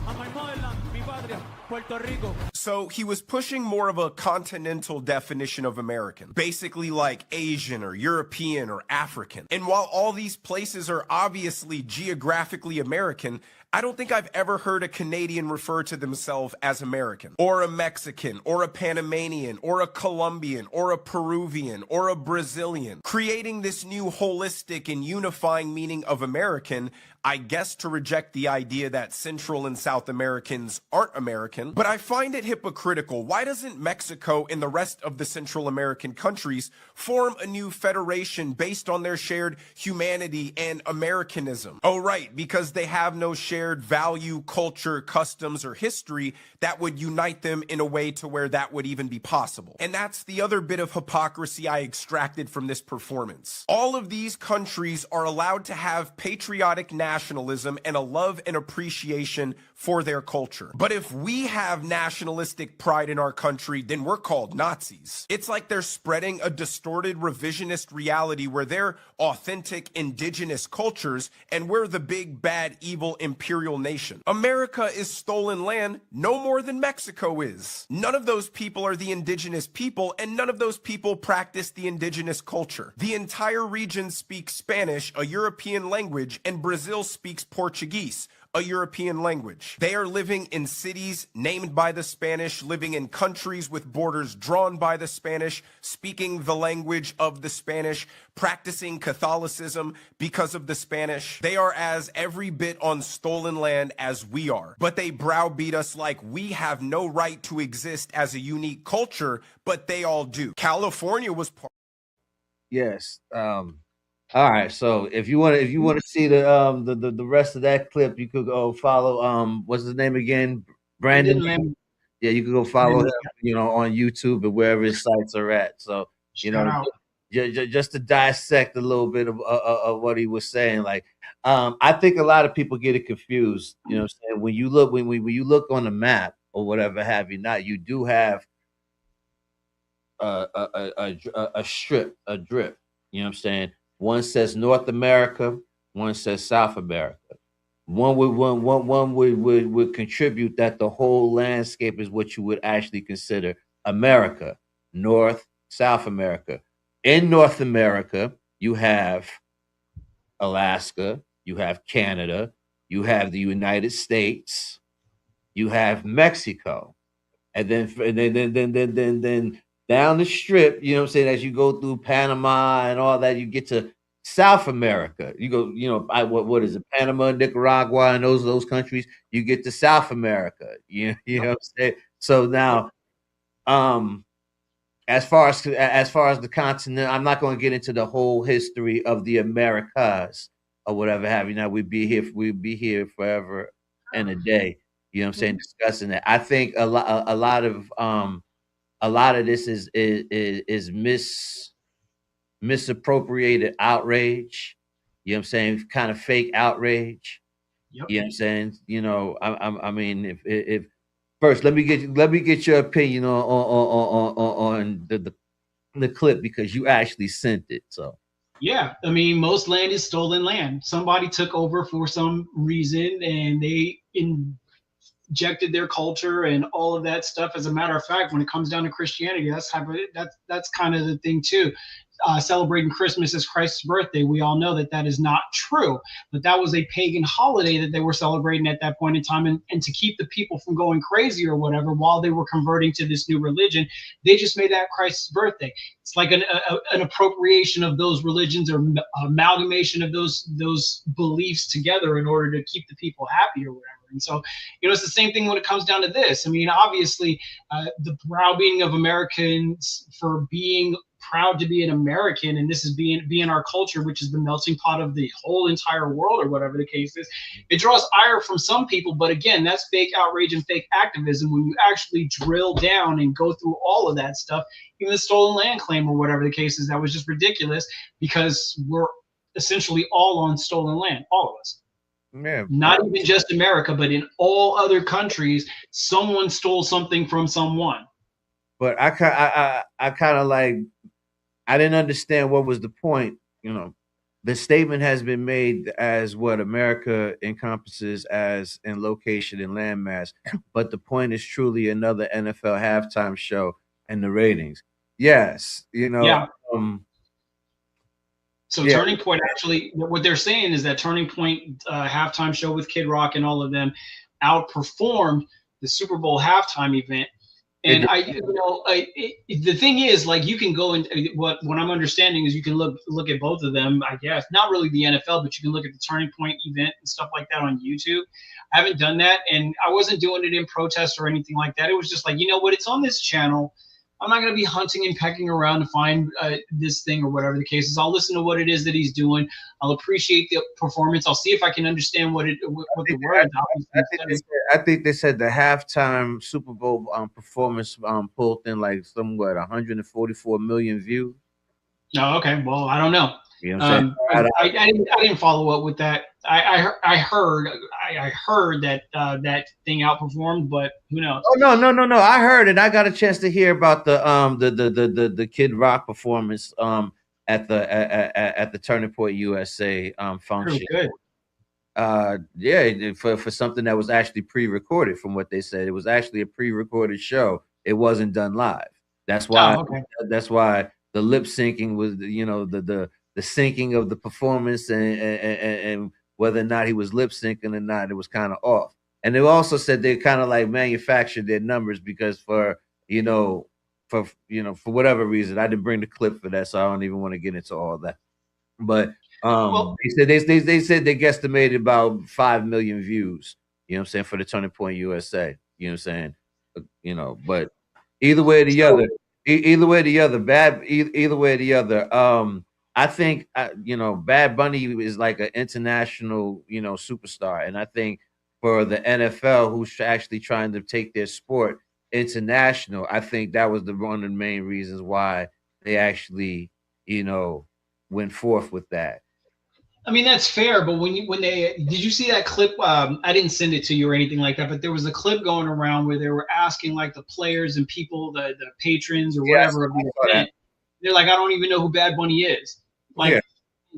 and my motherland, mi patria, Puerto Rico. So he was pushing more of a continental definition of American, basically like Asian or European or African. And while all these places are obviously geographically American, I don't think I've ever heard a Canadian refer to themselves as American, or a Mexican, or a Panamanian, or a Colombian, or a Peruvian, or a Brazilian. Creating this new holistic and unifying meaning of American, I guess to reject the idea that Central and South Americans aren't American, but I find it hypocritical. Why doesn't Mexico and the rest of the Central American countries form a new federation based on their shared humanity and Americanism? Oh, right, because they have no shared value, culture, customs, or history that would unite them in a way to where that would even be possible. And that's the other bit of hypocrisy I extracted from this performance. All of these countries are allowed to have patriotic nationalism and a love and appreciation for their culture. But if we have nationalistic pride in our country, then we're called Nazis. It's like they're spreading a distorted revisionist reality where they're authentic indigenous cultures and we're the big, bad, evil imperial nation. America is stolen land no more than Mexico is. None of those people are the indigenous people, and none of those people practice the indigenous culture. The entire region speaks Spanish, a European language, and Brazil speaks Portuguese, a European language. They are living in cities named by the Spanish, living in countries with borders drawn by the Spanish, speaking the language of the Spanish, practicing Catholicism because of the Spanish. They are as every bit on stolen land as we are, but they browbeat us like we have no right to exist as a unique culture, but they all do. California was part. Yes. All right, so if you want to see the rest of that clip, you could go follow what's his name again, Brandon. Yeah, you could go follow him, on YouTube and wherever his sites are at. So just to dissect a little bit of what he was saying, like I think a lot of people get it confused. You know what I'm saying? When you look on the map or whatever have you not, you do have a strip, a drip. You know what I'm saying? One says North America, one says South America. One would contribute that the whole landscape is what you would actually consider America, North, South America. In North America, you have Alaska, you have Canada, you have the United States, you have Mexico, and then down the strip, you know what I'm saying, as you go through Panama and all that, you get to South America. You go, what is it, Panama, Nicaragua, and those countries, you get to South America. You know what I'm saying? So now, as far as the continent, I'm not going to get into the whole history of the Americas or whatever have you. Now we'd be here forever and a day. You know what I'm saying? Discussing that. I think a lot of this is misappropriated outrage. You know what I'm saying? Kind of fake outrage. Yep. You know what I'm saying? I mean, if first let me get your opinion on the clip, because you actually sent it. So yeah, I mean, most land is stolen land. Somebody took over for some reason, and they injected their culture and all of that stuff. As a matter of fact, when it comes down to Christianity, that's kind of the thing too. Celebrating Christmas as Christ's birthday, we all know that is not true, but that was a pagan holiday that they were celebrating at that point in time, and to keep the people from going crazy or whatever while they were converting to this new religion, they just made that Christ's birthday. It's like an appropriation of those religions, or amalgamation of those beliefs together in order to keep the people happy or whatever. And so, it's the same thing when it comes down to this. I mean, obviously, the browbeating of Americans for being proud to be an American, and this is being our culture, which is the melting pot of the whole entire world, or whatever the case is. It draws ire from some people, but again, that's fake outrage and fake activism. When you actually drill down and go through all of that stuff, even the stolen land claim or whatever the case is, that was just ridiculous, because we're essentially all on stolen land, all of us. Yeah. Not even just America, but in all other countries, someone stole something from someone. But I kind of like, I didn't understand what was the point. The statement has been made as what America encompasses as in location and landmass, but the point is truly another NFL halftime show and the ratings. Yes, Yeah. Turning Point, actually, what they're saying is that Turning Point halftime show with Kid Rock and all of them outperformed the Super Bowl halftime event And the thing is, like, you can go and what I'm understanding is you can look at both of them. I guess not really the NFL, but you can look at the Turning Point event and stuff like that on YouTube. I haven't done that, and I wasn't doing it in protest or anything like that. It was just like, you know what, it's on this channel. I'm not going to be hunting and pecking around to find this thing or whatever the case is. I'll listen to what it is that he's doing. I'll appreciate the performance. I'll see if I can understand what the word. I think they said the halftime Super Bowl performance pulled in like somewhat 144 million views. Oh, okay. Well, I don't know. You know what I'm saying? I didn't follow up with that. I heard that that thing outperformed, but who knows? Oh no! I heard it. I got a chance to hear about the Kid Rock performance at the Turning Point USA function. Really good. Yeah, for something that was actually pre-recorded. From what they said, it was actually a pre-recorded show. It wasn't done live. That's why. Oh, okay. That's why the lip syncing was, the syncing of the performance and whether or not he was lip syncing or not, it was kind of off. And they also said they kind of like manufactured their numbers because for whatever reason, I didn't bring the clip for that, so I don't even want to get into all that. But they said they guesstimated about 5 million views. You know what I'm saying, for the Turning Point USA. You know what I'm saying? But either way or the other, I think Bad Bunny is like an international superstar, and I think for the NFL, who's actually trying to take their sport international, I think that was one of the main reasons why they actually went forth with that. I mean, that's fair, but did you see that clip? I didn't send it to you or anything like that, but there was a clip going around where they were asking like the players and people, the patrons or whatever of the event. They're like, I don't even know who Bad Bunny is. Like,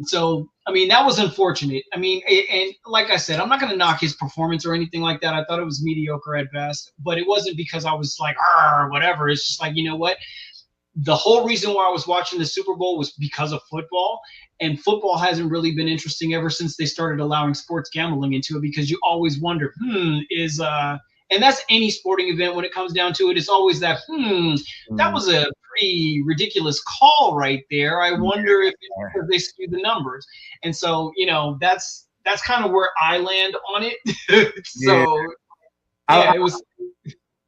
so I mean, that was unfortunate. I mean, and like I said, I'm not going to knock his performance or anything like that. I thought it was mediocre at best, but it wasn't because I was like, whatever. It's just like, you know what? The whole reason why I was watching the Super Bowl was because of football, and football hasn't really been interesting ever since they started allowing sports gambling into it, because you always wonder, and that's any sporting event when it comes down to it. It's always that, that was a pretty ridiculous call right there. I wonder if it's because they skewed the numbers. And so, that's kind of where I land on it. It was.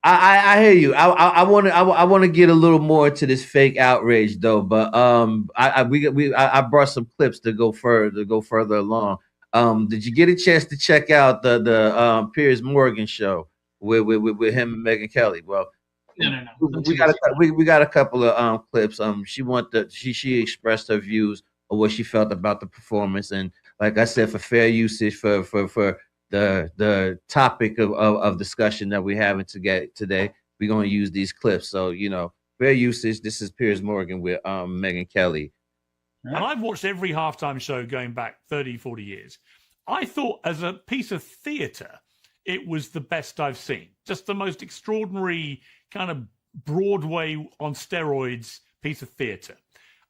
I hear you. I want to get a little more into this fake outrage though, but I brought some clips to go further along. Did you get a chance to check out the Piers Morgan show with him and Megyn Kelly? Well, no. We got a couple of clips. She expressed her views of what she felt about the performance, and like I said, for fair usage for the topic of discussion that we're having today, we're going to use these clips. So, fair usage. This is Piers Morgan with Megyn Kelly. And I've watched every halftime show going back 30, 40 years. I thought as a piece of theatre, it was the best I've seen. Just the most extraordinary kind of Broadway on steroids piece of theatre.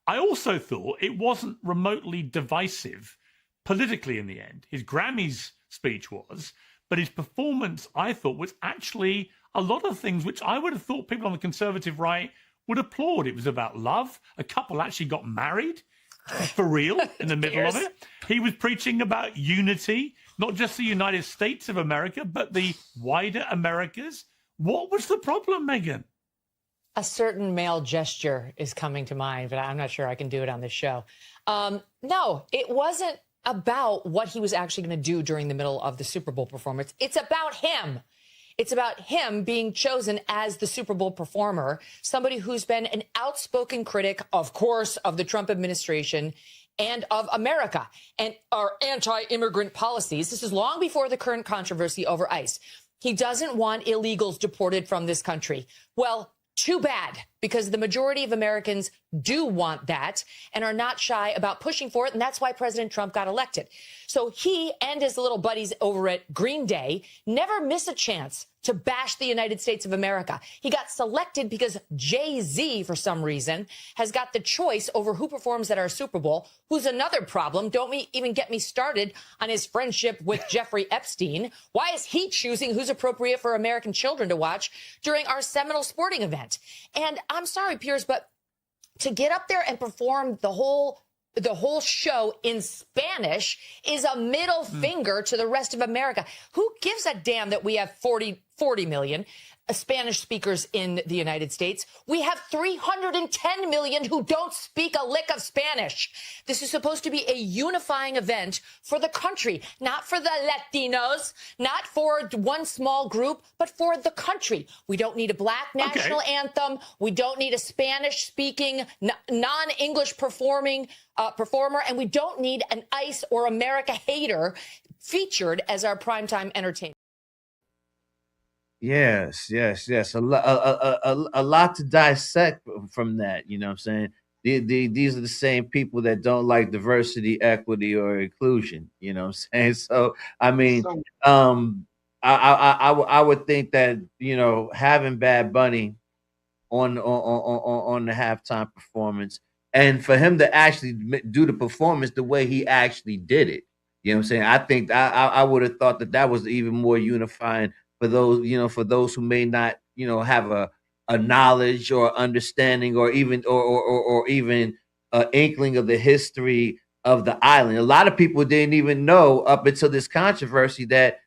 I also thought it wasn't remotely divisive politically in the end. His Grammys speech was, but his performance, I thought, was actually a lot of things which I would have thought people on the conservative right would applaud. It was about love. A couple actually got married for real in the middle of it. He was preaching about unity, not just the United States of America, but the wider Americas. What was the problem, Megyn? A certain male gesture is coming to mind, but I'm not sure I can do it on this show. No, it wasn't about what he was actually going to do during the middle of the Super Bowl performance. It's about him. It's about him being chosen as the Super Bowl performer, somebody who's been an outspoken critic, of course, of the Trump administration and of America and our anti-immigrant policies. This is long before the current controversy over ICE. He doesn't want illegals deported from this country. Well, too bad, because the majority of Americans do want that and are not shy about pushing for it. And that's why President Trump got elected. So he and his little buddies over at Green Day never miss a chance to bash the United States of America. He got selected because Jay-Z, for some reason, has got the choice over who performs at our Super Bowl, who's another problem. Don't even get me started on his friendship with Jeffrey Epstein. Why is he choosing who's appropriate for American children to watch during our seminal sporting event? And I'm sorry, Piers, but to get up there and perform the whole show in Spanish is a middle finger to the rest of America. Who gives a damn that we have 40 million Spanish speakers in the United States? We have 310 million who don't speak a lick of Spanish. This is supposed to be a unifying event for the country, not for the Latinos, not for one small group, but for the country. We don't need a black national anthem. We don't need a Spanish-speaking, non-English performer, and we don't need an ICE or America hater featured as our primetime entertainment. Yes. A lot to dissect from that. You know what I'm saying? These are the same people that don't like diversity, equity, or inclusion. You know what I'm saying? So, I mean, I would think that, you know, having Bad Bunny on the halftime performance, and for him to actually do the performance the way he actually did it, you know what I'm saying? I think I would have thought that was even more unifying for those, you know, for those who may not, you know, have a knowledge or understanding or even or even an inkling of the history of the island. A lot of people didn't even know up until this controversy that,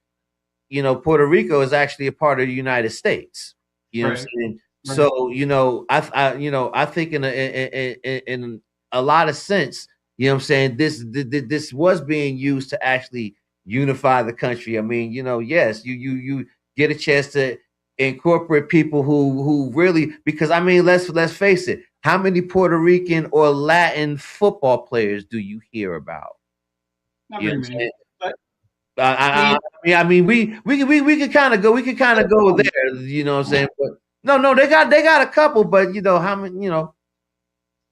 you know, Puerto Rico is actually a part of the United States. You know what I'm saying? Right. So, you know, I think in a lot of sense, you know what I'm saying, this was being used to actually unify the country. I mean, you know, yes, you get a chance to incorporate people who really, because I mean, let's face it, how many Puerto Rican or Latin football players do you hear about? Not very many. I mean, we could kind of go there, you know what I'm saying? But no, they got a couple, but you know how many, you know.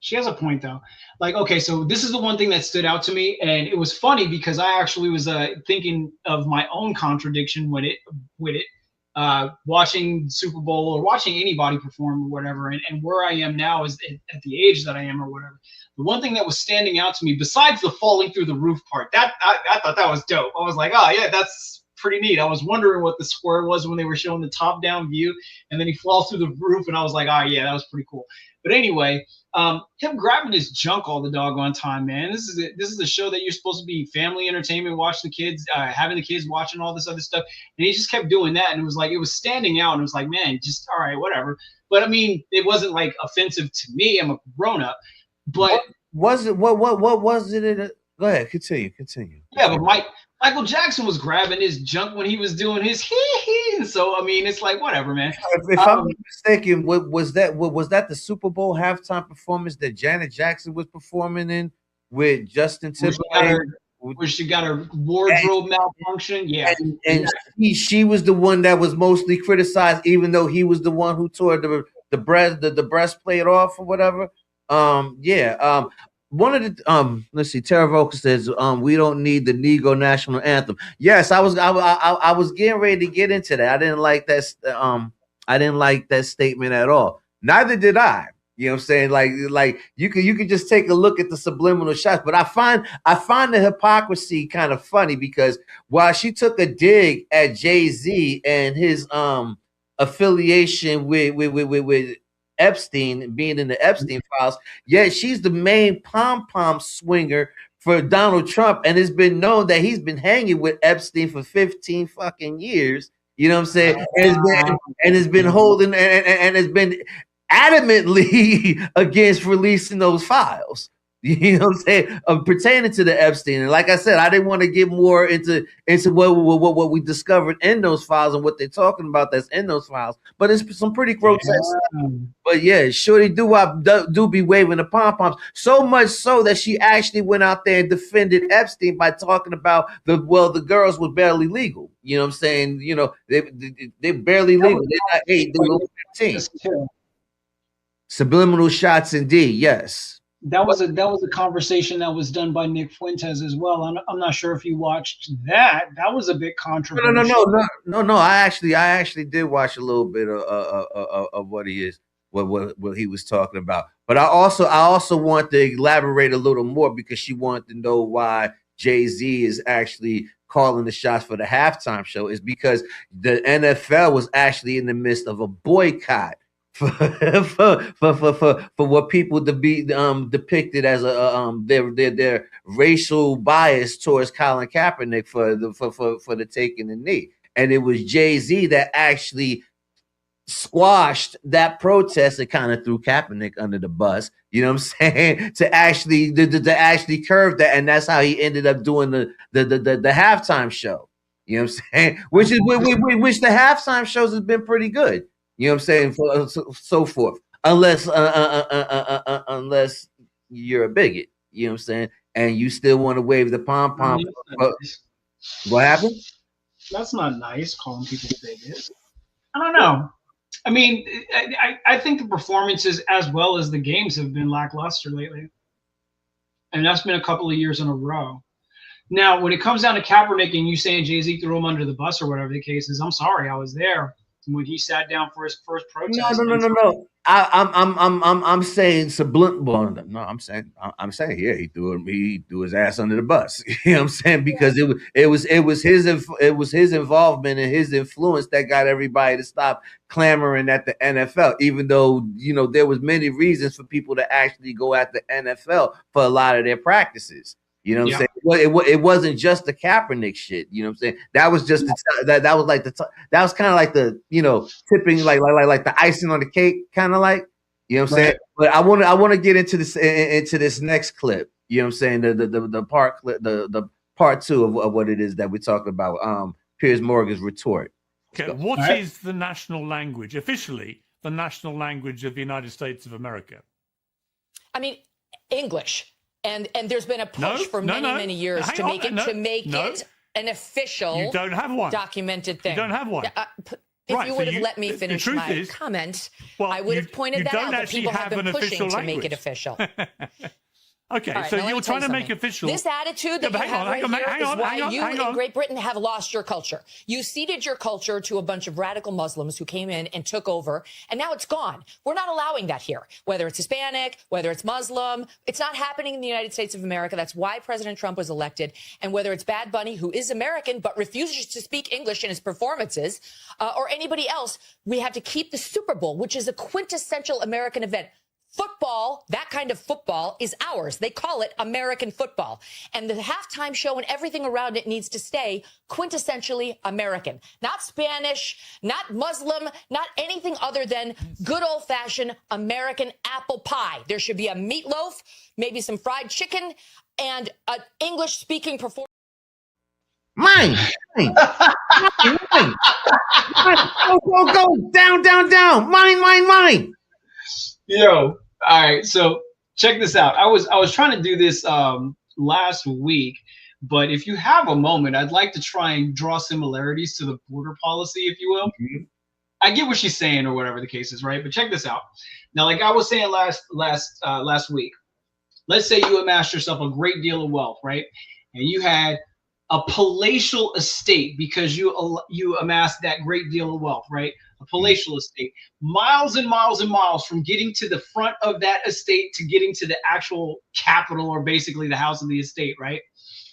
She has a point though. Like, okay, so this is the one thing that stood out to me, and it was funny because I actually was thinking of my own contradiction with it, watching Super Bowl or watching anybody perform or whatever, and where I am now is at the age that I am or whatever. The one thing that was standing out to me, besides the falling through the roof part, that I thought that was dope. I was like, oh yeah, that's pretty neat. I was wondering what the square was when they were showing the top-down view, and then he falls through the roof, and I was like, oh yeah, that was pretty cool. But anyway, him grabbing his junk all the doggone time, man. This is a show that you're supposed to be family entertainment, watch the kids, having the kids watching all this other stuff, and he just kept doing that, and it was like, it was standing out, and it was like, man, just all right, whatever. But I mean, it wasn't like offensive to me. I'm a grown up, but what was it? Go ahead, continue. Yeah, but Michael Jackson was grabbing his junk when he was doing his hee. So I mean, it's like whatever, man. If I'm not mistaken, was that the Super Bowl halftime performance that Janet Jackson was performing in with Justin Timberlake? Where she got her wardrobe malfunction? Yeah, and she was the one that was mostly criticized, even though he was the one who tore the breastplate off or whatever. One of the let's see, Tara Volker says we don't need the Negro national anthem. Yes, I was getting ready to get into that. I didn't like that statement at all. Neither did I. You know what I'm saying? Like you can just take a look at the subliminal shots. But I find the hypocrisy kind of funny because while she took a dig at Jay-Z and his affiliation with Epstein, being in the Epstein files, yet she's the main pom-pom swinger for Donald Trump, and it's been known that he's been hanging with Epstein for 15 fucking years. You know what I'm saying? And it's been holding and it's been adamantly against releasing those files. You know what I'm saying? Pertaining to the Epstein. And like I said, I didn't want to get more into what we discovered in those files and what they're talking about that's in those files. But it's some pretty grotesque stuff. But yeah, Shorty do be waving the pom-poms. So much so that she actually went out there and defended Epstein by talking about the girls were barely legal. You know what I'm saying? You know, they're barely legal. They're not 8, they're 15. Subliminal shots indeed, yes. That was a conversation that was done by Nick Fuentes as well. I'm not sure if you watched that. That was a bit controversial. No. I actually did watch a little bit of what he was talking about. But I also want to elaborate a little more because she wanted to know why Jay-Z is actually calling the shots for the halftime show is because the NFL was actually in the midst of a boycott for what people to be depicted as their racial bias towards Colin Kaepernick for the taking the knee, and it was Jay-Z that actually squashed that protest and kind of threw Kaepernick under the bus. You know what I'm saying? to actually curve that, and that's how he ended up doing the halftime show. You know what I'm saying? Which the halftime shows has been pretty good. You know what I'm saying? So forth. Unless you're a bigot. You know what I'm saying? And you still want to wave the pom pom. What happened? That's not nice, calling people bigots. I don't know. I mean, I think the performances as well as the games have been lackluster lately. And that's been a couple of years in a row. Now, when it comes down to Kaepernick and you saying Jay-Z threw him under the bus or whatever the case is, I'm sorry, I was there when he sat down for his first protest. No. I'm saying subliminal. No, I'm saying yeah, he threw his ass under the bus. You know what I'm saying? Because it was his involvement and his influence that got everybody to stop clamoring at the NFL, even though there was many reasons for people to actually go at the NFL for a lot of their practices. You know what I'm saying? It wasn't just the Kaepernick shit. You know what I'm saying? That was just that was like that was kind of like the tipping like the icing on the cake, kind of like, you know what I'm saying? But I want to get into this next clip. You know what I'm saying? The part two of what it is that we're talking about. Piers Morgan's retort. Okay, what is the national language officially? The national language of the United States of America? I mean, English. And there's been a push for many years to make it an official. You don't have one. Documented thing. You don't have one. If you would have let me finish my comment, I would have pointed that out. That people have been pushing to make it official. Okay, right, so you're trying to make official. This attitude that you have right here is why you in Great Britain have lost your culture. You ceded your culture to a bunch of radical Muslims who came in and took over, and now it's gone. We're not allowing that here. Whether it's Hispanic, whether it's Muslim, it's not happening in the United States of America. That's why President Trump was elected. And whether it's Bad Bunny, who is American but refuses to speak English in his performances, or anybody else, we have to keep the Super Bowl, which is a quintessential American event. Football, that kind of football, is ours. They call it American football. And the halftime show and everything around it needs to stay quintessentially American. Not Spanish, not Muslim, not anything other than good old-fashioned American apple pie. There should be a meatloaf, maybe some fried chicken, and an English-speaking performance. Mine. Go. Down. Mine. Yo. All right, so check this out. I was trying to do this last week, but if you have a moment, I'd like to try and draw similarities to the border policy, if you will. Mm-hmm. I get what she's saying or whatever the case is, right? But check this out. Now, like I was saying last week, let's say you amassed yourself a great deal of wealth, right? And you had a palatial estate because you amassed that great deal of wealth, right? A palatial estate, miles and miles and miles from getting to the front of that estate to getting to the actual capital, or basically the house of the estate, right?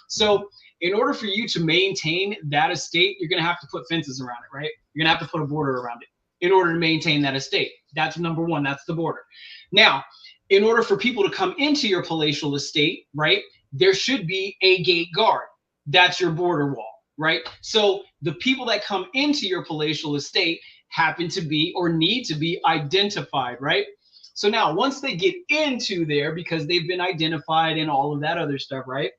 So in order for you to maintain that estate, you're going to have to put fences around it, right? You're going to have to put a border around it in order to maintain that estate. That's number one. That's the border. Now, in order for people to come into your palatial estate, right, there should be a gate guard. That's your border wall, right? So the people that come into your palatial estate happen to be or need to be identified, right? So now once they get into there, because they've been identified and all of that other stuff, right?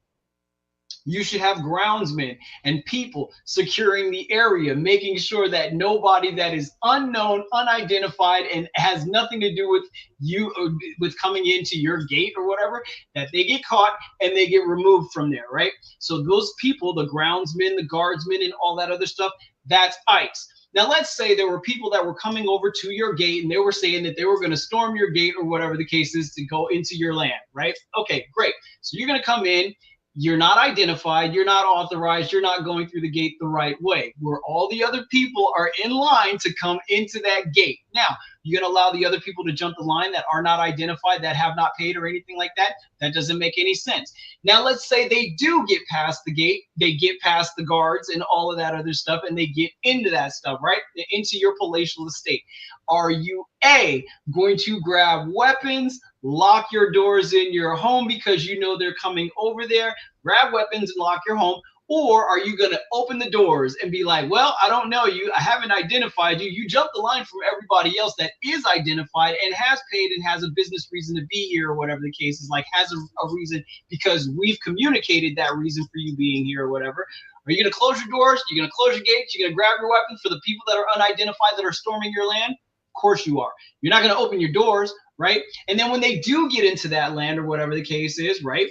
You should have groundsmen and people securing the area, making sure that nobody that is unknown, unidentified, and has nothing to do with you, with coming into your gate or whatever, that they get caught and they get removed from there, right? So those people, the groundsmen, the guardsmen, and all that other stuff, that's ICE. Now, let's say there were people that were coming over to your gate and they were saying that they were going to storm your gate or whatever the case is to go into your land, right? Okay, great. So you're going to come in. You're not identified. You're not authorized. You're not going through the gate the right way, where all the other people are in line to come into that gate. Now, you're going to allow the other people to jump the line that are not identified, that have not paid or anything like that? That doesn't make any sense. Now, let's say they do get past the gate. They get past the guards and all of that other stuff, and they get into that stuff, right? Into your palatial estate. Are you, A, going to grab weapons, lock your doors in your home because you know they're coming over there, grab weapons and lock your home? Or are you going to open the doors and be like, well, I don't know you. I haven't identified you. You jumped the line from everybody else that is identified and has paid and has a business reason to be here or whatever the case is, like has a reason because we've communicated that reason for you being here or whatever. Are you going to close your doors? You're going to close your gates? You're going to grab your weapons for the people that are unidentified that are storming your land? Of course you are. You're not going to open your doors, right? And then when they do get into that land or whatever the case is, right?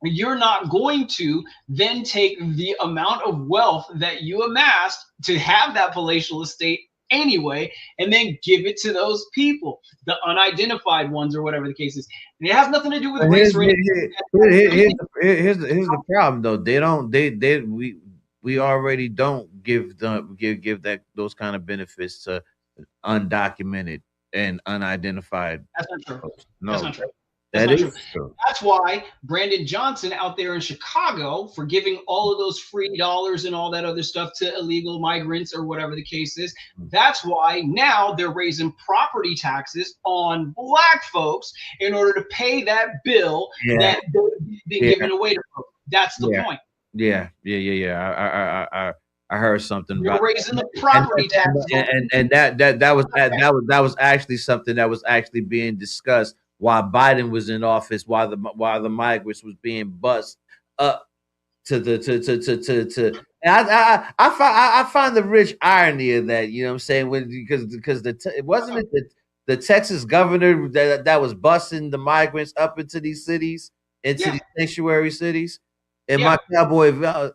You're not going to then take the amount of wealth that you amassed to have that palatial estate anyway, and then give it to those people, the unidentified ones or whatever the case is. And it has nothing to do with race or anything. Here's the problem though. We already don't give that those kind of benefits to undocumented and unidentified. That's not true. Folks. No. That's not true. That is true. That's why Brandon Johnson out there in Chicago for giving all of those free dollars and all that other stuff to illegal migrants or whatever the case is. That's why now they're raising property taxes on black folks in order to pay that bill that they're giving away to folks. That's the point. Yeah. I heard something You're about raising the property taxes, and that was actually something that was actually being discussed while Biden was in office, while the migrants was being bussed up to and I find the rich irony of that, you know what I'm saying? Because it wasn't the Texas governor that was bussing the migrants up into these cities, into these sanctuary cities. In my cowboy voice,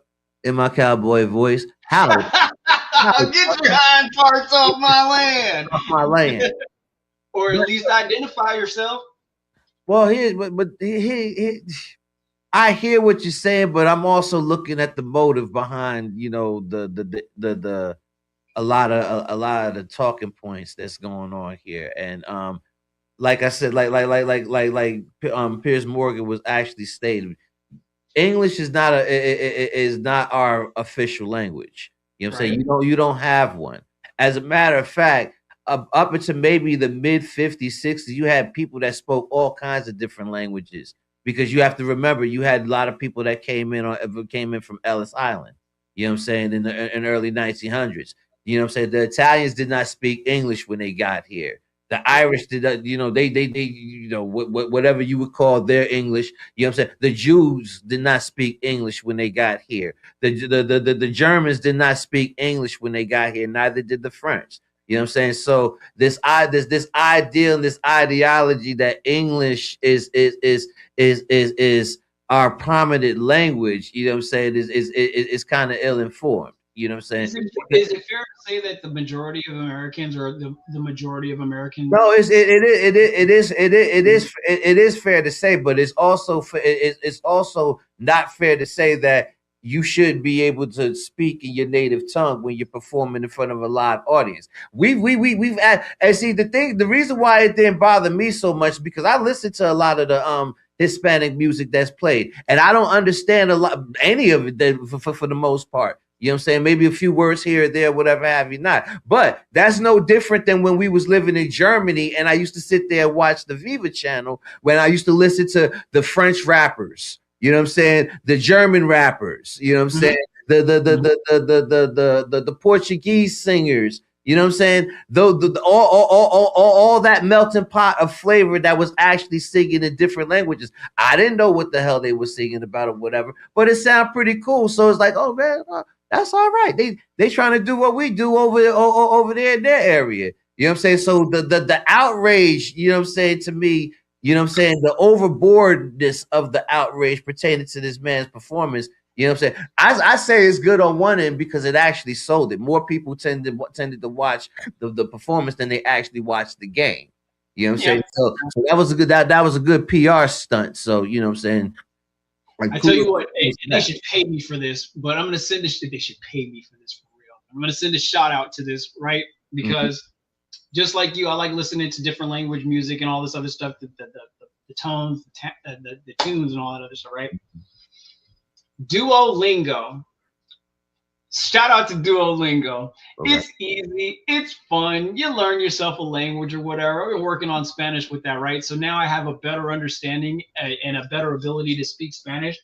how get your hind parts off my land. Off my land. Or at least identify yourself. Well, I hear what you're saying, but I'm also looking at the motive behind, you know, a lot of the talking points that's going on here. And like I said, like Piers Morgan was actually stated, English is not our official language. You know what I'm saying? You don't have one. As a matter of fact, up into maybe the mid 50s, 60s, you had people that spoke all kinds of different languages, because you have to remember you had a lot of people that came in from Ellis Island. You know what I'm saying? In the early 1900s. You know what I'm saying? The Italians did not speak English when they got here. The Irish did, you know, they you know, whatever you would call their English. You know what I'm saying? The Jews did not speak English when they got here. The Germans did not speak English when they got here. Neither did the French. You know what I'm saying? So this ideal and this ideology that English is our prominent language, you know what I'm saying, is kind of ill-informed. You know what I'm saying? Is it fair to say that the majority of Americans, or the majority of Americans? No, it is fair to say, but it's also not fair to say that you should be able to speak in your native tongue when you're performing in front of a live audience. We've and see the reason why it didn't bother me so much, because I listen to a lot of the Hispanic music that's played, and I don't understand any of it for the most part. You know what I'm saying? Maybe a few words here or there, whatever have you not. But that's no different than when we was living in Germany and I used to sit there and watch the Viva channel when I used to listen to the French rappers. You know what I'm saying? The German rappers. You know what I'm saying? The Portuguese singers. You know what I'm saying? All that melting pot of flavor that was actually singing in different languages. I didn't know what the hell they were singing about or whatever, but it sounded pretty cool. So it's like, oh man, that's all right. They trying to do what we do over there in their area. You know what I'm saying? So the outrage, you know what I'm saying, to me, you know what I'm saying, the overboardness of the outrage pertaining to this man's performance You know what I'm saying? I say it's good on one end because it actually sold it. More people tended to watch the performance than they actually watched the game. You know what I'm saying? So that was a good that was a good PR stunt. So you know what I'm saying? Like, I tell you what, they should pay me for this, but I'm gonna send this. They should pay me for this for real. I'm gonna send a shout out to this, right? Because just like you, I like listening to different language music and all this other stuff, the tones, the tunes, and all that other stuff, right? Duolingo. Shout out to Duolingo. Okay. It's easy. It's fun. You learn yourself a language or whatever. I've been working on Spanish with that, right? So now I have a better understanding and a better ability to speak Spanish.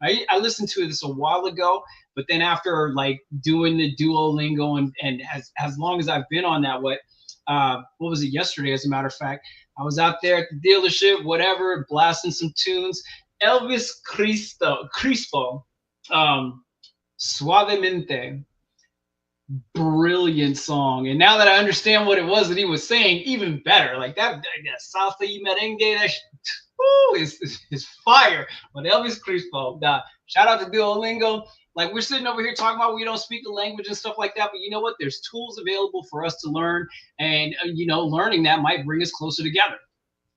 I listened to this a while ago, but then after like doing the Duolingo and as long as I've been on that, what was it yesterday? As a matter of fact, I was out there at the dealership, whatever, blasting some tunes. Elvis Crespo, Suavemente, brilliant song. And now that I understand what it was that he was saying, even better. Like that salsa y merengue, that is fire. But Elvis Crespo, shout out to Duolingo. Like we're sitting over here talking about we don't speak the language and stuff like that, but you know what? There's tools available for us to learn, and learning that might bring us closer together.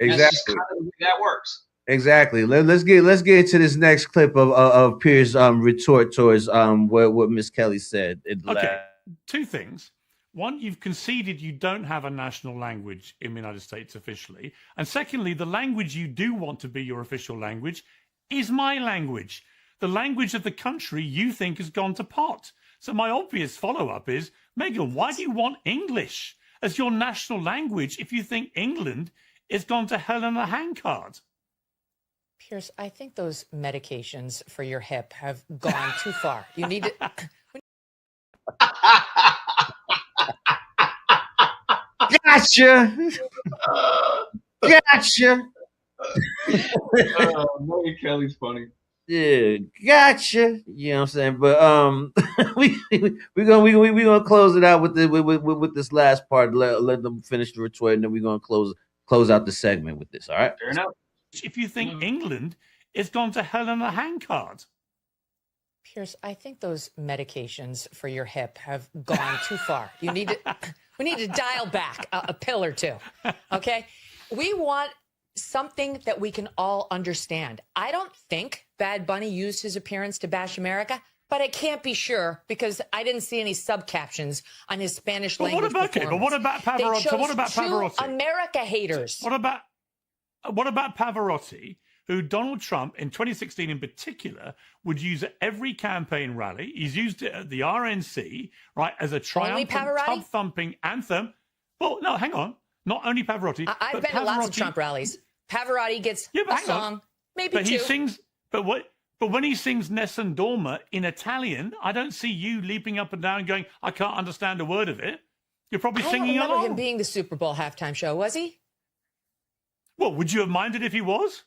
Exactly. That's just kind of the way that works. Exactly. Let's get into this next clip of Pierce's retort towards what Miss Kelly said. Okay, two things. One, you've conceded you don't have a national language in the United States officially. And secondly, the language you do want to be your official language is my language. The language of the country you think has gone to pot. So my obvious follow-up is, Megan, why do you want English as your national language if you think England is gone to hell in a handcart? Pierce, I think those medications for your hip have gone too far. You need to... Gotcha. Gotcha. Morgan Kelly's funny. Yeah, gotcha. You know what I'm saying? But we're gonna close it out with this last part. Let them finish the retort, and then we're gonna close out the segment with this. All right. Fair enough. If you think England is gone to hell in a handcart. Pierce, I think those medications for your hip have gone too far. We need to dial back a pill or two. Okay? We want something that we can all understand. I don't think Bad Bunny used his appearance to bash America, but I can't be sure because I didn't see any subcaptions on his Spanish language performance. But what about Pavarotti? They chose What about Pavarotti? two America haters. What about Pavarotti, who Donald Trump in 2016 in particular would use at every campaign rally? He's used it at the RNC, right, as a triumphant tub-thumping anthem. Well, no, hang on. Not only Pavarotti. I've been to lots of Trump rallies. Pavarotti gets a song, maybe but two. He sings. But when he sings Nessun Dorma in Italian, I don't see you leaping up and down and going, I can't understand a word of it. You're probably singing I don't remember along. him being the Super Bowl halftime show, was he? Well, would you have minded if he was?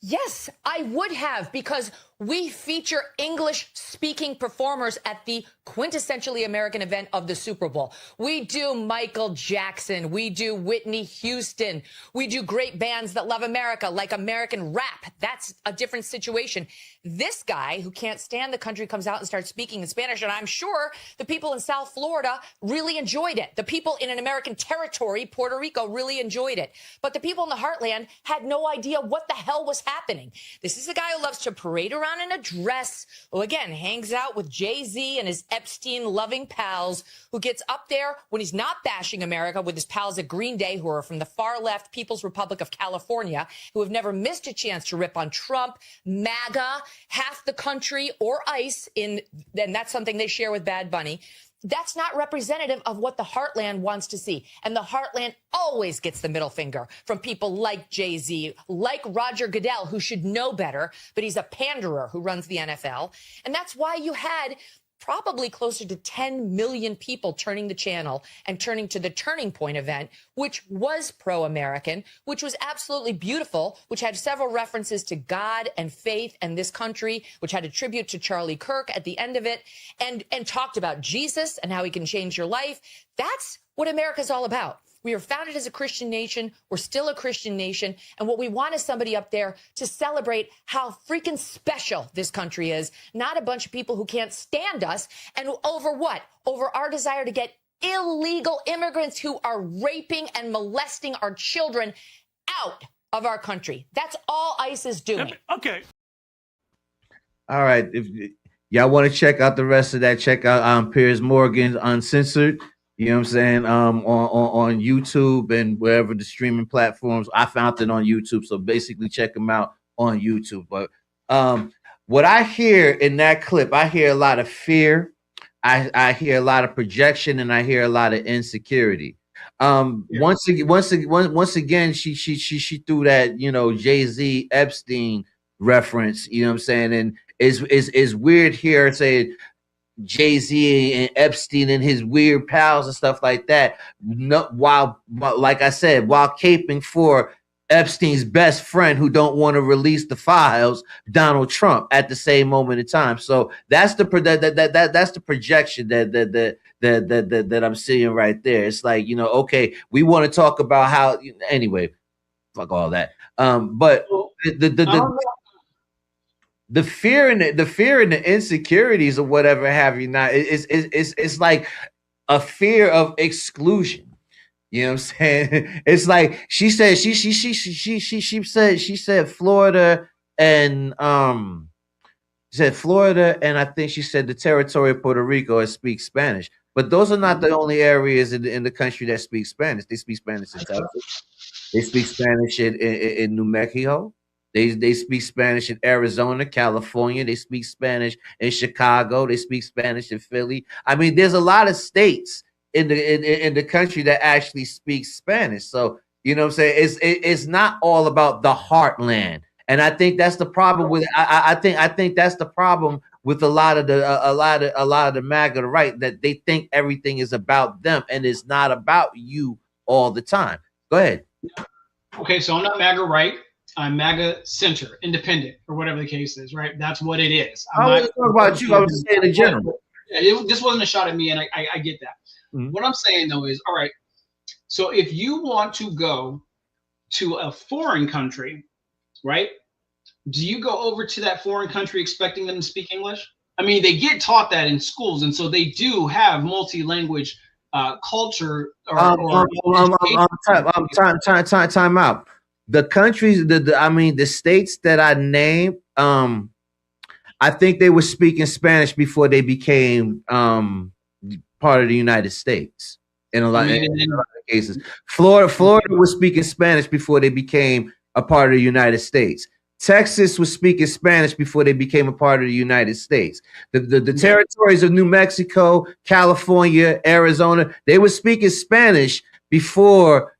Yes, I would have, because we feature English-speaking performers at the quintessentially American event of the Super Bowl. We do Michael Jackson. We do Whitney Houston. We do great bands that love America, like American rap. That's a different situation. This guy who can't stand the country comes out and starts speaking in Spanish, and I'm sure the people in South Florida really enjoyed it. The people in an American territory, Puerto Rico, really enjoyed it. But the people in the heartland had no idea what the hell was happening. This is a guy who loves to parade around in a dress, who again hangs out with Jay-Z and his Epstein-loving pals, who gets up there when he's not bashing America with his pals at Green Day, who are from the far left People's Republic of California, who have never missed a chance to rip on Trump, MAGA, half the country, or ICE, and that's something they share with Bad Bunny. That's not representative of what the heartland wants to see. And the heartland always gets the middle finger from people like Jay-Z, like Roger Goodell, who should know better, but he's a panderer who runs the NFL. And that's why you had probably closer to 10 million people turning the channel and turning to the Turning Point event, which was pro-American, which was absolutely beautiful, which had several references to God and faith and this country, which had a tribute to Charlie Kirk at the end of it, and talked about Jesus and how he can change your life. That's what America's all about. We are founded as a Christian nation. We're still a Christian nation. And what we want is somebody up there to celebrate how freaking special this country is, not a bunch of people who can't stand us. And over what? Over our desire to get illegal immigrants who are raping and molesting our children out of our country. That's all ICE is doing. Okay. All right. If y'all want to check out the rest of that, check out Piers Morgan's Uncensored. You know what I'm saying? On YouTube and wherever the streaming platforms. I found it on YouTube, so basically check them out on YouTube. But what I hear in that clip, I hear a lot of fear. I hear a lot of projection, and I hear a lot of insecurity. Once again, she threw that, you know, Jay-Z Epstein reference. You know what I'm saying? And it's weird here saying Jay-Z and Epstein and his weird pals and stuff like that. While like I said, while caping for Epstein's best friend who don't want to release the files, Donald Trump, at the same moment in time. So that's the that's the projection that I'm seeing right there. It's like, you know, okay, we want to talk about how, anyway, fuck all that. But the fear and the insecurities or whatever have you not, it's like a fear of exclusion. You know what I'm saying? It's like she said she said Florida and I think she said the territory of Puerto Rico speak Spanish. But those are not the only areas in the country that speak Spanish. They speak Spanish in Texas. They speak Spanish in New Mexico. They speak Spanish in Arizona, California. They speak Spanish in Chicago. They speak Spanish in Philly. I mean, there's a lot of states in the country that actually speaks Spanish. So, you know what I'm saying? It's not all about the heartland. And I think that's the problem with I think that's the problem with a lot of the MAGA right, that they think everything is about them and it's not about you all the time. Go ahead. Okay, so I'm not MAGA right. I'm MAGA center, independent, or whatever the case is, right? That's what it is. I wasn't talking about you. I was just saying in general. This wasn't a shot at me, and I get that. Mm-hmm. What I'm saying, though, is, all right, so if you want to go to a foreign country, right, do you go over to that foreign country expecting them to speak English? I mean, they get taught that in schools, and so they do have multi-language culture. Time out. The countries, the states that I named, I think they were speaking Spanish before they became part of the United States. In a lot of cases, Florida was speaking Spanish before they became a part of the United States. Texas was speaking Spanish before they became a part of the United States. The territories of New Mexico, California, Arizona, they were speaking Spanish before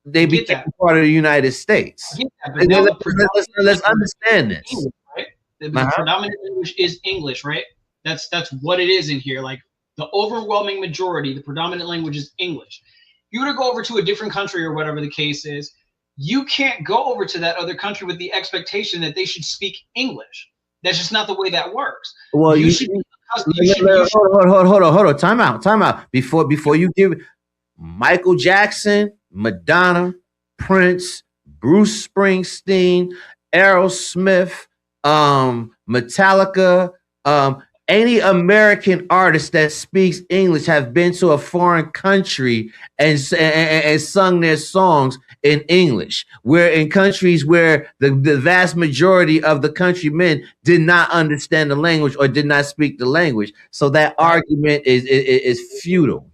they became part of the United States. Let's understand this. English, right? The predominant language is English, right? That's what it is in here. Like the overwhelming majority, the predominant language is English. You were to go over to a different country or whatever the case is, you can't go over to that other country with the expectation that they should speak English. That's just not the way that works. Well, hold on. Time out. Before you give Michael Jackson, Madonna, Prince, Bruce Springsteen, Aerosmith, Metallica, any American artist that speaks English have been to a foreign country and sung their songs in English. Where in countries where the vast majority of the countrymen did not understand the language or did not speak the language. So that argument is futile.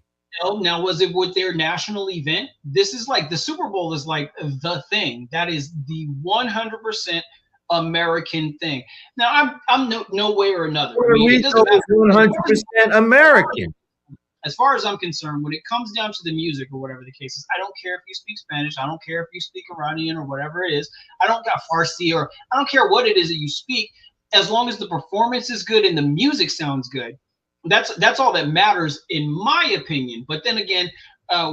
Now, was it with their national event? This is like the Super Bowl is like the thing. That is the 100% American thing. Now, I'm no way or another. I mean, it doesn't matter. 100% American. As far as I'm concerned, when it comes down to the music or whatever the case is, I don't care if you speak Spanish. I don't care if you speak Iranian or whatever it is. I don't got Farsi or I don't care what it is that you speak. As long as the performance is good and the music sounds good. That's all that matters in my opinion. But then again,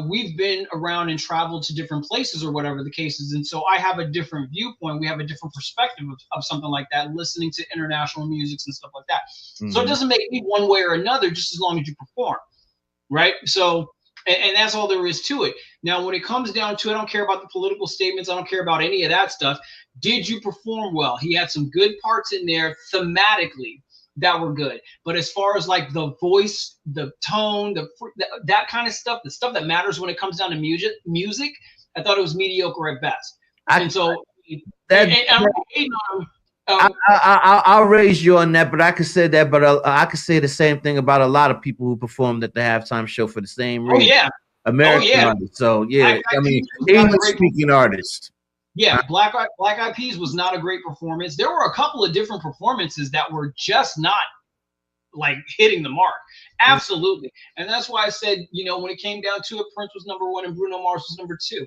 we've been around and traveled to different places or whatever the case is. And so I have a different viewpoint. We have a different perspective of something like that, listening to international music and stuff like that. Mm-hmm. So it doesn't make me one way or another, just as long as you perform. Right. So and that's all there is to it. Now, when it comes down to it, I don't care about the political statements. I don't care about any of that stuff. Did you perform well? He had some good parts in there thematically that were good. But as far as like the voice, the tone, that kind of stuff, the stuff that matters when it comes down to music, I thought it was mediocre at best. And so I'm hating on him. I'll raise you on that, but I could say that. But I could say the same thing about a lot of people who performed at the halftime show for the same reason. Oh yeah, American artists. So yeah, I mean, English-speaking artists. Yeah, Black Eyed Peas was not a great performance. There were a couple of different performances that were just not like hitting the mark. Absolutely, and that's why I said, when it came down to it, Prince was number 1 and Bruno Mars was number 2.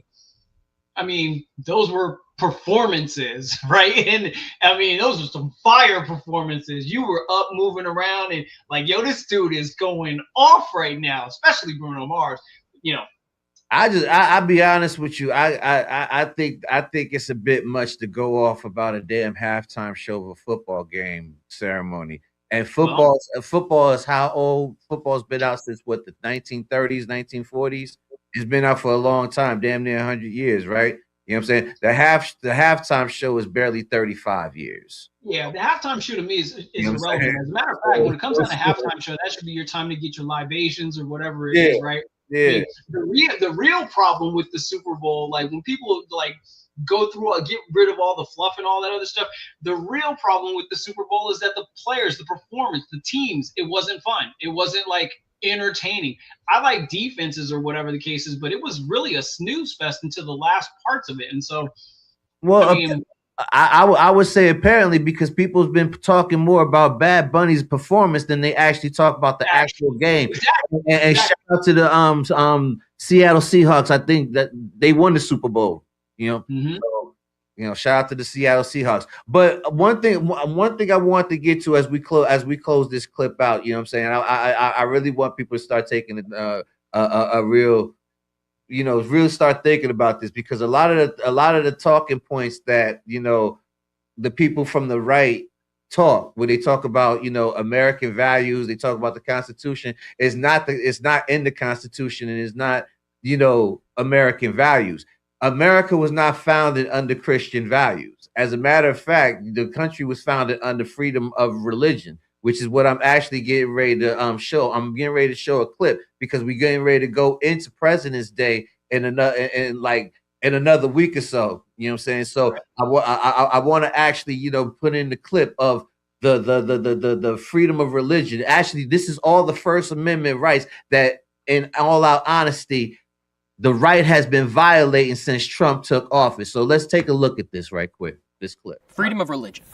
I mean, those were performances, right? And I mean, those were some fire performances. You were up, moving around, and like, yo, this dude is going off right now, especially Bruno Mars. I'll be honest with you. I think it's a bit much to go off about a damn halftime show of a football game ceremony. And football is how old? Football's been out since what, the 1930s, 1940s? It's been out for a long time, damn near 100 years, right? You know what I'm saying? The halftime show is barely 35 years. Yeah, the halftime show to me is irrelevant. As a matter of fact, when it comes down to halftime show, that should be your time to get your libations or whatever it is, right? Yeah. I mean, the real problem with the Super Bowl, like when people like go through, get rid of all the fluff and all that other stuff, the real problem with the Super Bowl is that the players, the performance, the teams, it wasn't fun. It wasn't like entertaining. I like defenses or whatever the case is, but it was really a snooze fest until the last parts of it. And so, well, I would say apparently because people's been talking more about Bad Bunny's performance than they actually talk about the actual game. Exactly. And shout out to the Seattle Seahawks. I think that they won the Super Bowl. So, shout out to the Seattle Seahawks. But one thing I want to get to as we close this clip out, you know what I'm saying? I really want people to start taking a real, really start thinking about this, because a lot of the talking points that, the people from the right talk when they talk about, American values, they talk about the Constitution, it's not in the Constitution, and it's not, American values. America was not founded under Christian values. As a matter of fact, the country was founded under freedom of religion, which is what I'm actually getting ready to show. I'm getting ready to show a clip because we're getting ready to go into President's Day in another week or so. You know what I'm saying? So I want to actually, put in the clip of the freedom of religion. Actually, this is all the First Amendment rights that, in all out honesty, the right has been violating since Trump took office. So let's take a look at this right quick, this clip. Freedom of religion.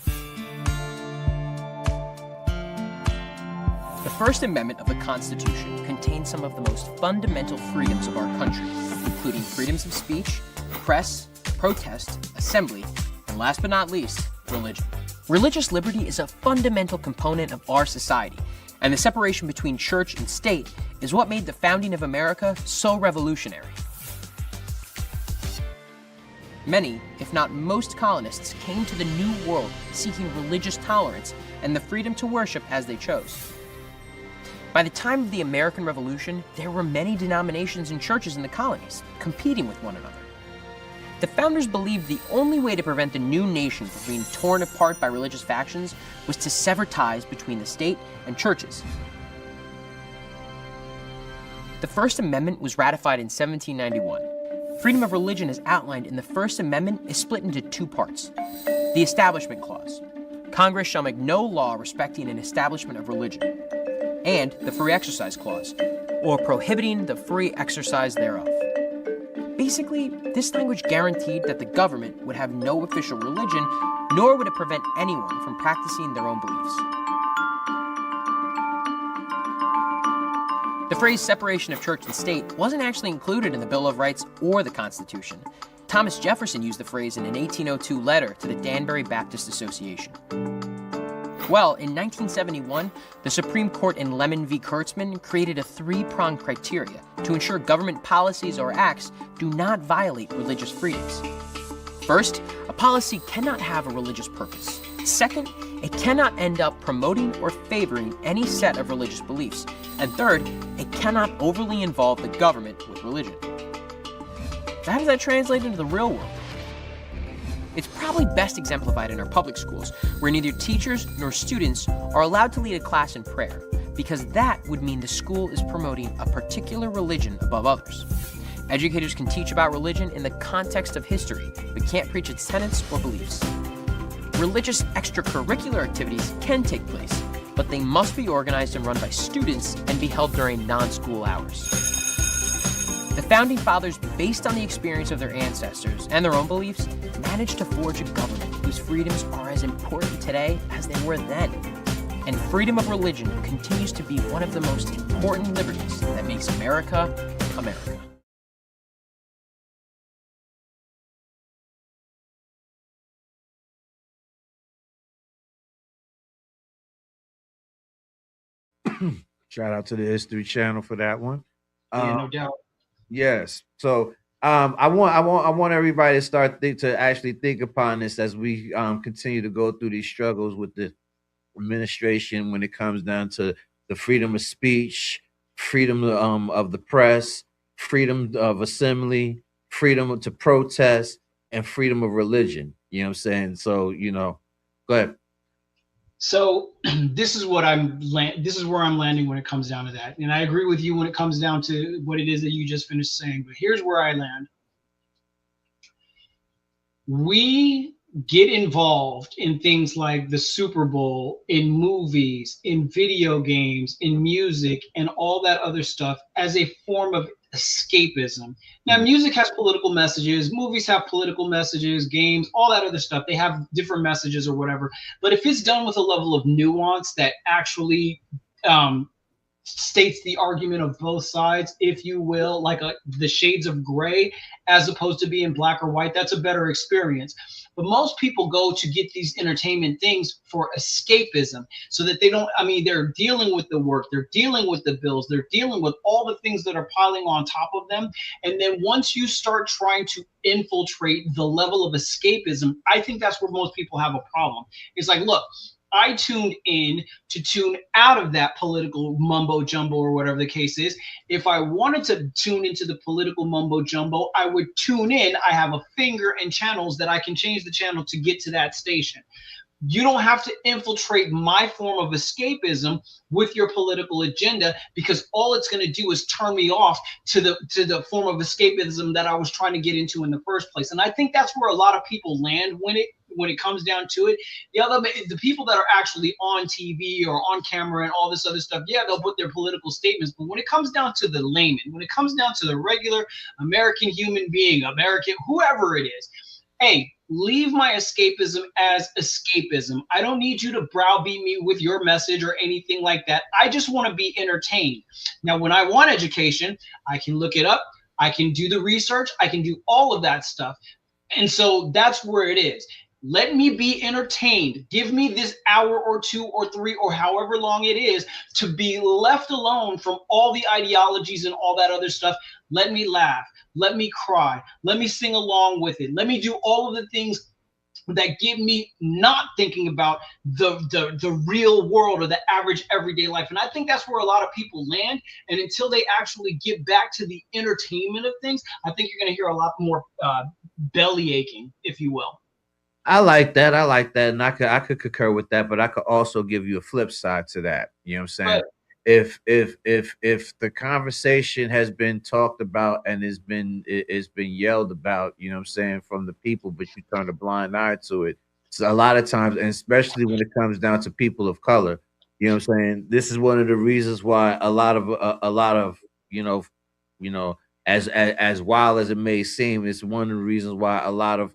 The First Amendment of the Constitution contains some of the most fundamental freedoms of our country, including freedoms of speech, press, protest, assembly, and last but not least, religion. Religious liberty is a fundamental component of our society, and the separation between church and state is what made the founding of America so revolutionary. Many, if not most colonists, came to the New World seeking religious tolerance and the freedom to worship as they chose. By the time of the American Revolution, there were many denominations and churches in the colonies, competing with one another. The founders believed the only way to prevent the new nation from being torn apart by religious factions was to sever ties between the state and churches. The First Amendment was ratified in 1791. Freedom of religion as outlined in the First Amendment is split into two parts. The Establishment Clause. Congress shall make no law respecting an establishment of religion. And the Free Exercise Clause, or prohibiting the free exercise thereof. Basically, this language guaranteed that the government would have no official religion, nor would it prevent anyone from practicing their own beliefs. The phrase separation of church and state wasn't actually included in the Bill of Rights or the Constitution. Thomas Jefferson used the phrase in an 1802 letter to the Danbury Baptist Association. Well, in 1971, the Supreme Court in Lemon v. Kurtzman created a three-pronged criteria to ensure government policies or acts do not violate religious freedoms. First, a policy cannot have a religious purpose. Second, it cannot end up promoting or favoring any set of religious beliefs. And third, it cannot overly involve the government with religion. So how does that translate into the real world? It's probably best exemplified in our public schools, where neither teachers nor students are allowed to lead a class in prayer, because that would mean the school is promoting a particular religion above others. Educators can teach about religion in the context of history, but can't preach its tenets or beliefs. Religious extracurricular activities can take place, but they must be organized and run by students and be held during non-school hours. The Founding Fathers, based on the experience of their ancestors and their own beliefs, managed to forge a government whose freedoms are as important today as they were then. And freedom of religion continues to be one of the most important liberties that makes America, America. Shout out to the History Channel for that one. Yeah, no doubt. Yes. So I want everybody to start to actually think upon this as we continue to go through these struggles with the administration when it comes down to the freedom of speech, freedom of the press, freedom of assembly, freedom to protest, and freedom of religion. You know what I'm saying? So, go ahead. So this is where I'm landing when it comes down to that. And I agree with you when it comes down to what it is that you just finished saying, but here's where I land. We get involved in things like the Super Bowl, in movies, in video games, in music, and all that other stuff as a form of escapism. Now, music has political messages, movies have political messages, games, all that other stuff. They have different messages or whatever. But if it's done with a level of nuance that actually states the argument of both sides, if you will, like the shades of gray, as opposed to being black or white, that's a better experience. But most people go to get these entertainment things for escapism, so that they don't, they're dealing with the work, they're dealing with the bills, they're dealing with all the things that are piling on top of them. And then once you start trying to infiltrate the level of escapism, I think that's where most people have a problem. It's like, look, I tuned in to tune out of that political mumbo jumbo or whatever the case is. If I wanted to tune into the political mumbo jumbo, I would tune in. I have a finger and channels that I can change the channel to get to that station. You don't have to infiltrate my form of escapism with your political agenda, because all it's going to do is turn me off to the form of escapism that I was trying to get into in the first place. And I think that's where a lot of people land when it comes down to it. The people that are actually on TV or on camera and all this other stuff, yeah, they'll put their political statements. But when it comes down to the layman, when it comes down to the regular American human being, American, whoever it is, hey, leave my escapism as escapism. I don't need you to browbeat me with your message or anything like that. I just want to be entertained. Now, when I want education, I can look it up. I can do the research. I can do all of that stuff. And so that's where it is. Let me be entertained. Give me this hour or 2 or 3 or however long it is to be left alone from all the ideologies and all that other stuff. Let me laugh. Let me cry. Let me sing along with it. Let me do all of the things that get me not thinking about the real world or the average everyday life. And I think that's where a lot of people land. And until they actually get back to the entertainment of things, I think you're going to hear a lot more belly aching, if you will. I like that. And I could concur with that, but I could also give you a flip side to that. You know what I'm saying? Right. If the conversation has been talked about and it's been yelled about, you know what I'm saying, from the people, but you turn a blind eye to it. So a lot of times, and especially when it comes down to people of color, you know what I'm saying, this is one of the reasons why a lot of as wild as it may seem, it's one of the reasons why a lot of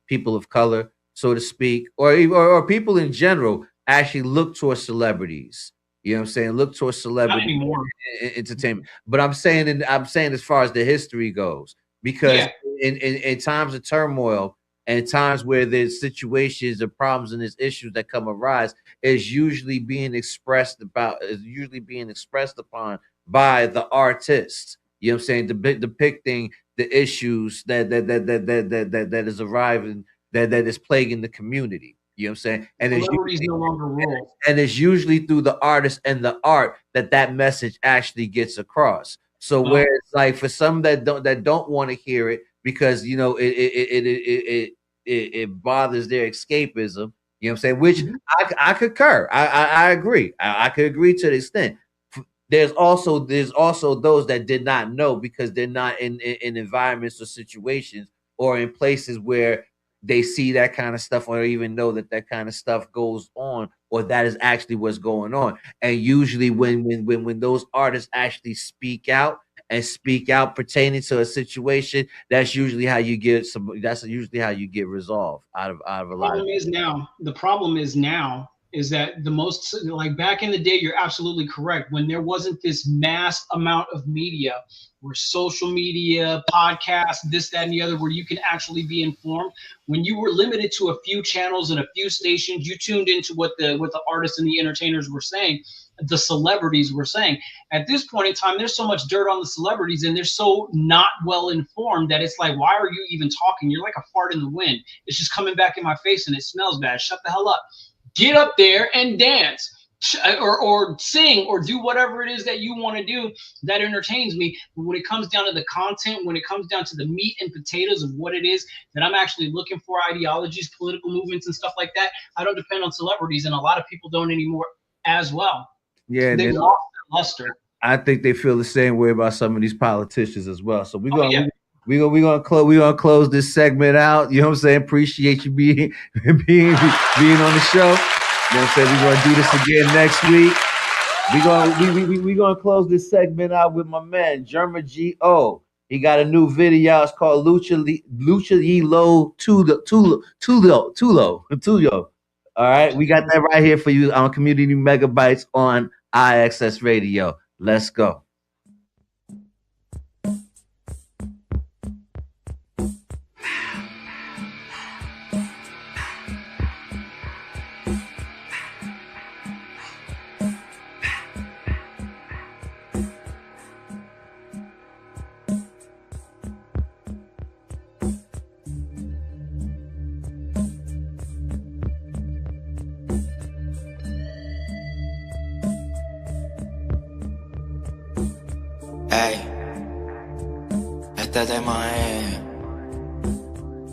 people of color, so to speak, or people in general actually look towards celebrities. You know what I'm saying? Look towards celebrity entertainment. But I'm saying as far as the history goes, because in times of turmoil and times where there's situations or problems and there's issues that arise, is usually being expressed upon by the artists. You know what I'm saying? Depicting the issues that is arriving, that is plaguing the community. You know what I'm saying? And celebrities no longer rule. And it's usually through the artist and the art that message actually gets across. So where it's like for some that don't want to hear it because it bothers their escapism. You know what I'm saying? Which I concur. I agree. I could agree to the extent. There's also those that did not know because they're not in environments or situations or in places where they see that kind of stuff or even know that kind of stuff goes on or that is actually what's going on. And usually when those artists actually speak out pertaining to a situation, that's usually how you get resolved out of a lot of The problem is now is that the most, like back in the day, you're absolutely correct. When there wasn't this mass amount of media, where social media, podcasts, this, that, and the other, where you can actually be informed. When you were limited to a few channels and a few stations, you tuned into what the artists and the entertainers were saying, the celebrities were saying. At this point in time, there's so much dirt on the celebrities and they're so not well informed that it's like, why are you even talking? You're like a fart in the wind. It's just coming back in my face and it smells bad. Shut the hell up. Get up there and dance or sing or do whatever it is that you want to do that entertains me. But when it comes down to the content, when it comes down to the meat and potatoes of what it is that I'm actually looking for, ideologies, political movements and stuff like that, I don't depend on celebrities, and a lot of people don't anymore as well. Yeah, they lost their luster. I think they feel the same way about some of these politicians as well. So we're gonna close this segment out. You know what I'm saying? Appreciate you being on the show. You know what I'm saying? We're gonna do this again next week. We're gonna close this segment out with my man German G.O. He got a new video. It's called Lucha Yilo Tulo. All right, we got that right here for you on Community Megabytes on IAXS Radio. Let's go. Ey, este tema es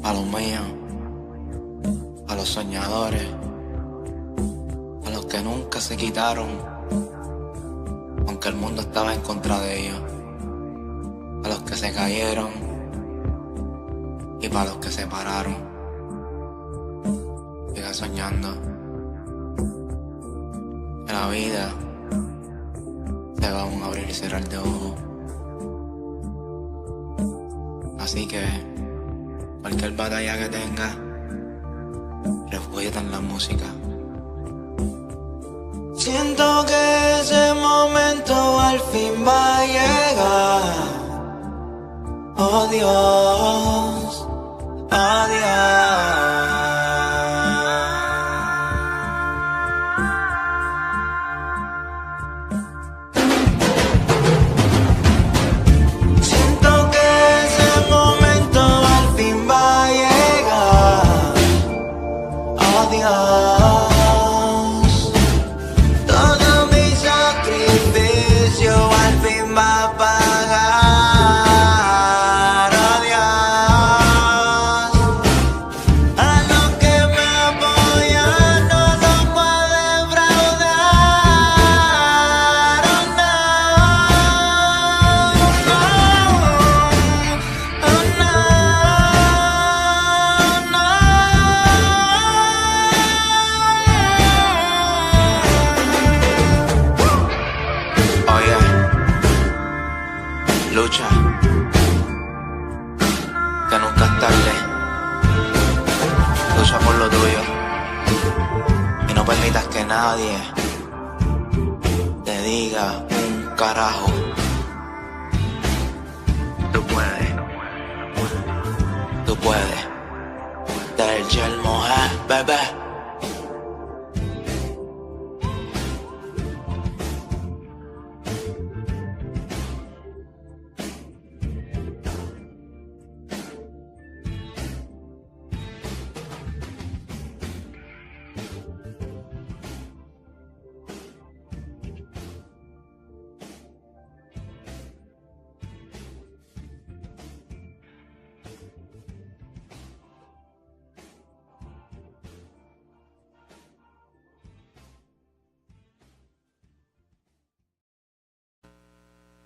a los míos, a los soñadores, a los que nunca se quitaron, aunque el mundo estaba en contra de ellos, a los que se cayeron y para los que se pararon. Siga soñando que la vida se va a un abrir y cerrar de ojos. Así que cualquier batalla que tenga, refúgiate en la música. Siento que ese momento al fin va a llegar. Oh Dios, adiós. Todo mi sacrificio al fin va a pagar. Oh Dios, a los que me apoyan no los puedo defraudar. Oh no, oh no, lucha, que nunca es tarde. Lucha por lo tuyo y no permitas que nadie te diga un carajo. Tú puedes, del yelmo, bebé.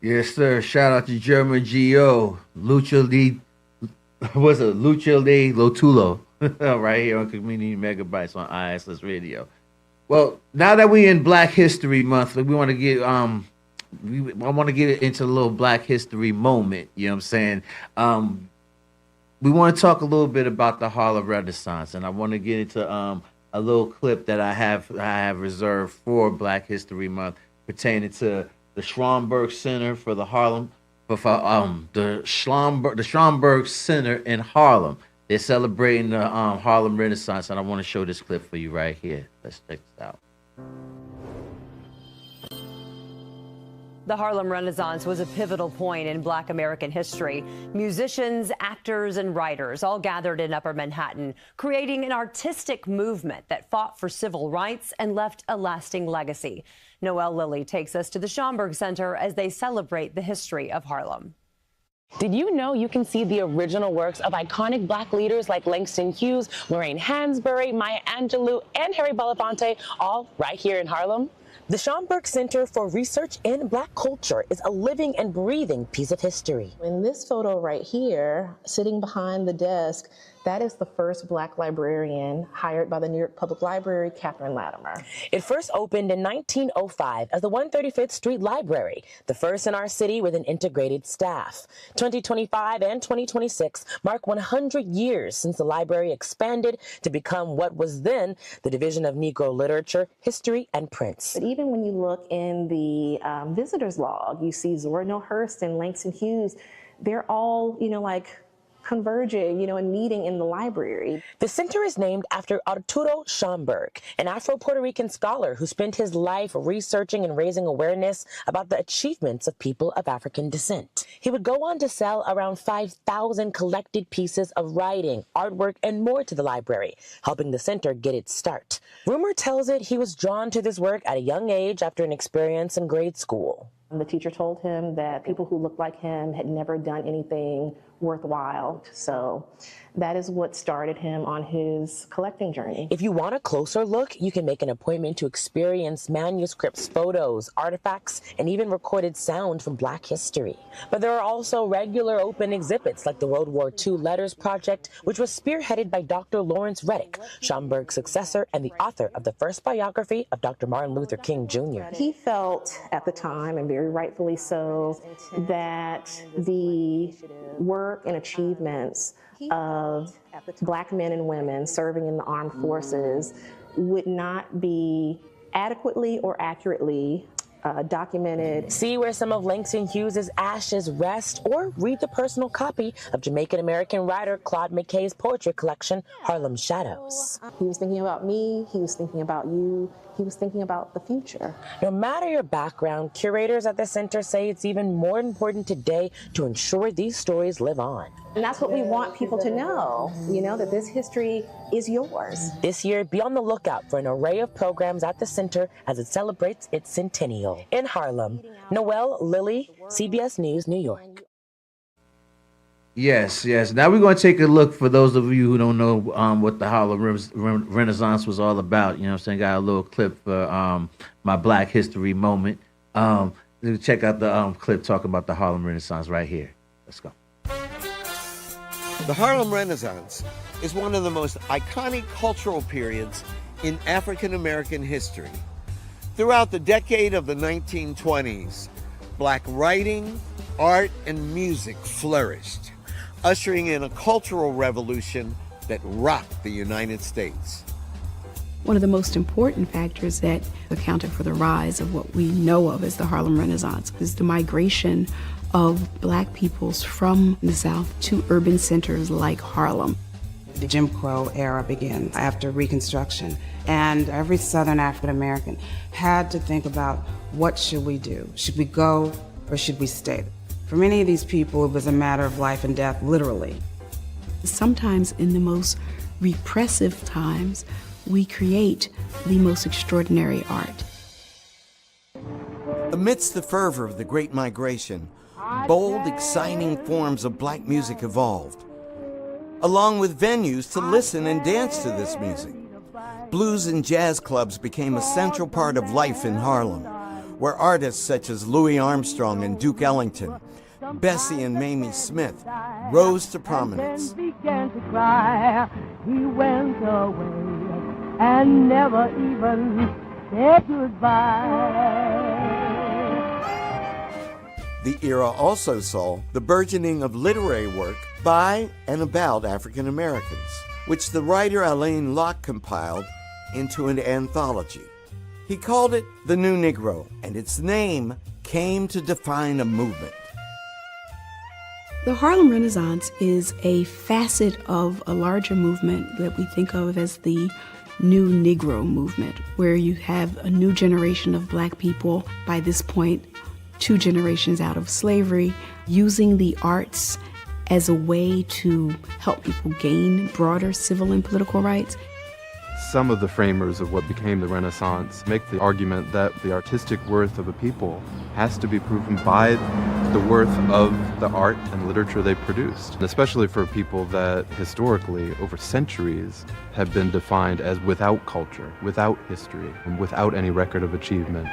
Yes, sir. Shout out to German Gio, Lucha de Lotulo, right here on Community Megabytes on ISS Radio. Well, now that we're in Black History Month, we want to get I want to get into a little Black History moment. You know what I'm saying? We want to talk a little bit about the Harlem Renaissance, and I want to get into a little clip that I have reserved for Black History Month pertaining to the Schomburg Center for the Harlem, the Schomburg Center in Harlem. They're celebrating the Harlem Renaissance, and I want to show this clip for you right here. Let's check this out. The Harlem Renaissance was a pivotal point in Black American history. Musicians, actors, and writers all gathered in Upper Manhattan, creating an artistic movement that fought for civil rights and left a lasting legacy. Noelle Lilly takes us to the Schomburg Center as they celebrate the history of Harlem. Did you know you can see the original works of iconic Black leaders like Langston Hughes, Lorraine Hansberry, Maya Angelou, and Harry Belafonte, all right here in Harlem? The Schomburg Center for Research in Black Culture is a living and breathing piece of history. In this photo right here, sitting behind the desk, that is the first Black librarian hired by the New York Public Library, Catherine Latimer. It first opened in 1905 as the 135th Street Library, the first in our city with an integrated staff. 2025 and 2026 mark 100 years since the library expanded to become what was then the Division of Negro Literature, History, and Prints. But even when you look in the visitor's log, you see Zora Neale Hurston and Langston Hughes. They're all, like converging, and meeting in the library. The center is named after Arturo Schomburg, an Afro-Puerto Rican scholar who spent his life researching and raising awareness about the achievements of people of African descent. He would go on to sell around 5,000 collected pieces of writing, artwork, and more to the library, helping the center get its start. Rumor tells it he was drawn to this work at a young age after an experience in grade school. The teacher told him that people who looked like him had never done anything worthwhile. So that is what started him on his collecting journey. If you want a closer look, you can make an appointment to experience manuscripts, photos, artifacts, and even recorded sound from Black history. But there are also regular open exhibits like the World War II Letters Project, which was spearheaded by Dr. Lawrence Reddick, Schomburg's successor and the author of the first biography of Dr. Martin Luther King Jr. He felt at the time, and very rightfully so, that the work and achievements of Black men and women serving in the armed forces would not be adequately or accurately documented. See where some of Langston Hughes' ashes rest, or read the personal copy of Jamaican-American writer Claude McKay's poetry collection, Harlem Shadows. He was thinking about me, he was thinking about you, he was thinking about the future. No matter your background, curators at the center say it's even more important today to ensure these stories live on. And that's what we want people to know, that this history is yours. This year, be on the lookout for an array of programs at the center as it celebrates its centennial. In Harlem, Noelle Lilly, CBS News, New York. Yes. Now we're going to take a look, for those of you who don't know what the Harlem Renaissance was all about. You know what I'm saying? Got a little clip for my Black History moment. Check out the clip talking about the Harlem Renaissance right here. Let's go. The Harlem Renaissance is one of the most iconic cultural periods in African American history. Throughout the decade of the 1920s, Black writing, art, and music flourished, ushering in a cultural revolution that rocked the United States. One of the most important factors that accounted for the rise of what we know of as the Harlem Renaissance is the migration of Black peoples from the South to urban centers like Harlem. The Jim Crow era began after Reconstruction, and every Southern African American had to think about, what should we do? Should we go or should we stay? For many of these people, it was a matter of life and death, literally. Sometimes in the most repressive times, we create the most extraordinary art. Amidst the fervor of the Great Migration, bold, exciting forms of Black music evolved, along with venues to listen and dance to this music. Blues and jazz clubs became a central part of life in Harlem, where artists such as Louis Armstrong and Duke Ellington, Bessie and Mamie Smith rose to prominence. Began to cry. He went away and never even said goodbye. The era also saw the burgeoning of literary work by and about African Americans, which the writer Alain Locke compiled into an anthology. He called it The New Negro, and its name came to define a movement. The Harlem Renaissance is a facet of a larger movement that we think of as the New Negro movement, where you have a new generation of black people, by this point, 2 generations out of slavery, using the arts as a way to help people gain broader civil and political rights. Some of the framers of what became the Renaissance make the argument that the artistic worth of a people has to be proven by the worth of the art and literature they produced, and especially for people that historically, over centuries, have been defined as without culture, without history, and without any record of achievement.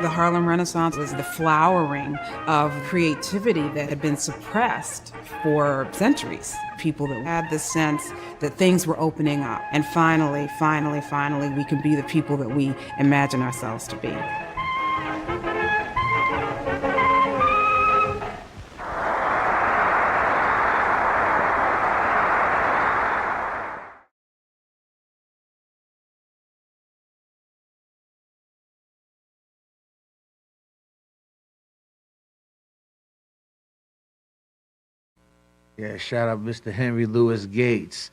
The Harlem Renaissance was the flowering of creativity that had been suppressed for centuries. People that had the sense that things were opening up. And finally, we can be the people that we imagine ourselves to be. Yeah, shout out Mr. Henry Louis Gates.